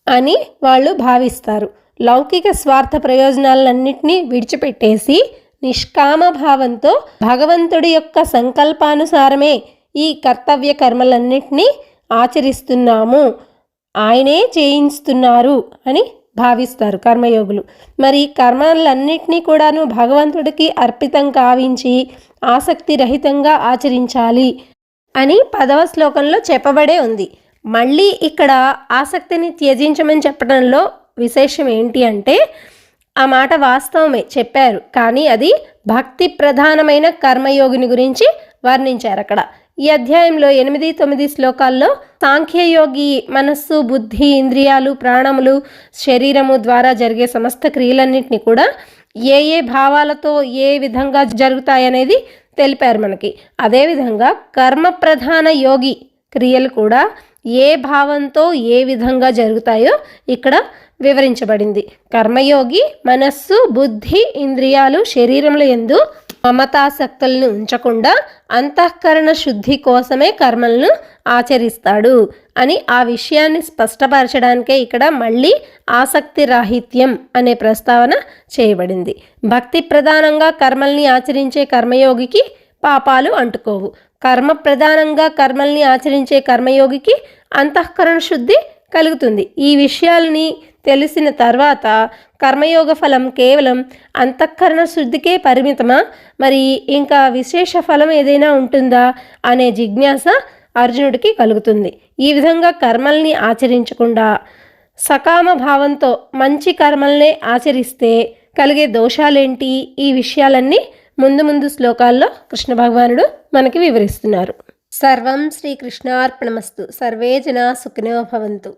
అని వాళ్ళు భావిస్తారు. లౌకిక స్వార్థ ప్రయోజనాలన్నింటినీ విడిచిపెట్టేసి నిష్కామ భావంతో భగవంతుడి యొక్క సంకల్పానుసారమే ఈ కర్తవ్య కర్మలన్నింటినీ ఆచరిస్తున్నాము, ఆయనే చేయిస్తున్నారు అని భావిస్తారు కర్మయోగులు. మరి కర్మలన్నింటినీ కూడాను భగవంతుడికి అర్పితం కావించి ఆసక్తి రహితంగా ఆచరించాలి అని 10వ శ్లోకంలో చెప్పబడే ఉంది. మళ్ళీ ఇక్కడ ఆసక్తిని త్యజించమని చెప్పడంలో విశేషం ఏంటి అంటే ఆ మాట వాస్తవమే చెప్పారు, కానీ అది భక్తి ప్రధానమైన కర్మయోగిని గురించి వర్ణించారు అక్కడ. ఈ అధ్యాయంలో 8, 9 శ్లోకాల్లో సాంఖ్యయోగి మనస్సు, బుద్ధి, ఇంద్రియాలు, ప్రాణములు, శరీరము ద్వారా జరిగే సమస్త క్రియలన్నింటినీ కూడా ఏ ఏ భావాలతో ఏ విధంగా జరుగుతాయనేది తెలిపారు మనకి. అదేవిధంగా కర్మ ప్రధాన యోగి క్రియలు కూడా ఏ భావంతో ఏ విధంగా జరుగుతాయో ఇక్కడ వివరించబడింది. కర్మయోగి మనస్సు, బుద్ధి, ఇంద్రియాలు, శరీరముల యందు మమతాసక్తులను ఉంచకుండా అంతఃకరణ శుద్ధి కోసమే కర్మలను ఆచరిస్తాడు అని ఆ విషయాన్ని స్పష్టపరచడానికే ఇక్కడ మళ్ళీ ఆసక్తి రాహిత్యం అనే ప్రస్తావన చేయబడింది. భక్తి ప్రధానంగా కర్మల్ని ఆచరించే కర్మయోగికి పాపాలు అంటుకోవు. కర్మ ప్రధానంగా కర్మల్ని ఆచరించే కర్మయోగికి అంతఃకరణ శుద్ధి కలుగుతుంది. ఈ విషయాలని తెలిసిన తర్వాత కర్మయోగ ఫలం కేవలం అంతఃకరణ శుద్ధికే పరిమితమా, మరి ఇంకా విశేష ఫలం ఏదైనా ఉంటుందా అనే జిజ్ఞాస అర్జునుడికి కలుగుతుంది. ఈ విధంగా కర్మల్ని ఆచరించకుండా సకామ భావంతో మంచి కర్మల్నే ఆచరిస్తే కలిగే దోషాలేంటి, ఈ విషయాలన్నీ ముందు శ్లోకాల్లో కృష్ణ భగవానుడు మనకి వివరిస్తున్నారు. సర్వం శ్రీకృష్ణార్పణమస్తు. సర్వే జనా సుఖినో భవంతు.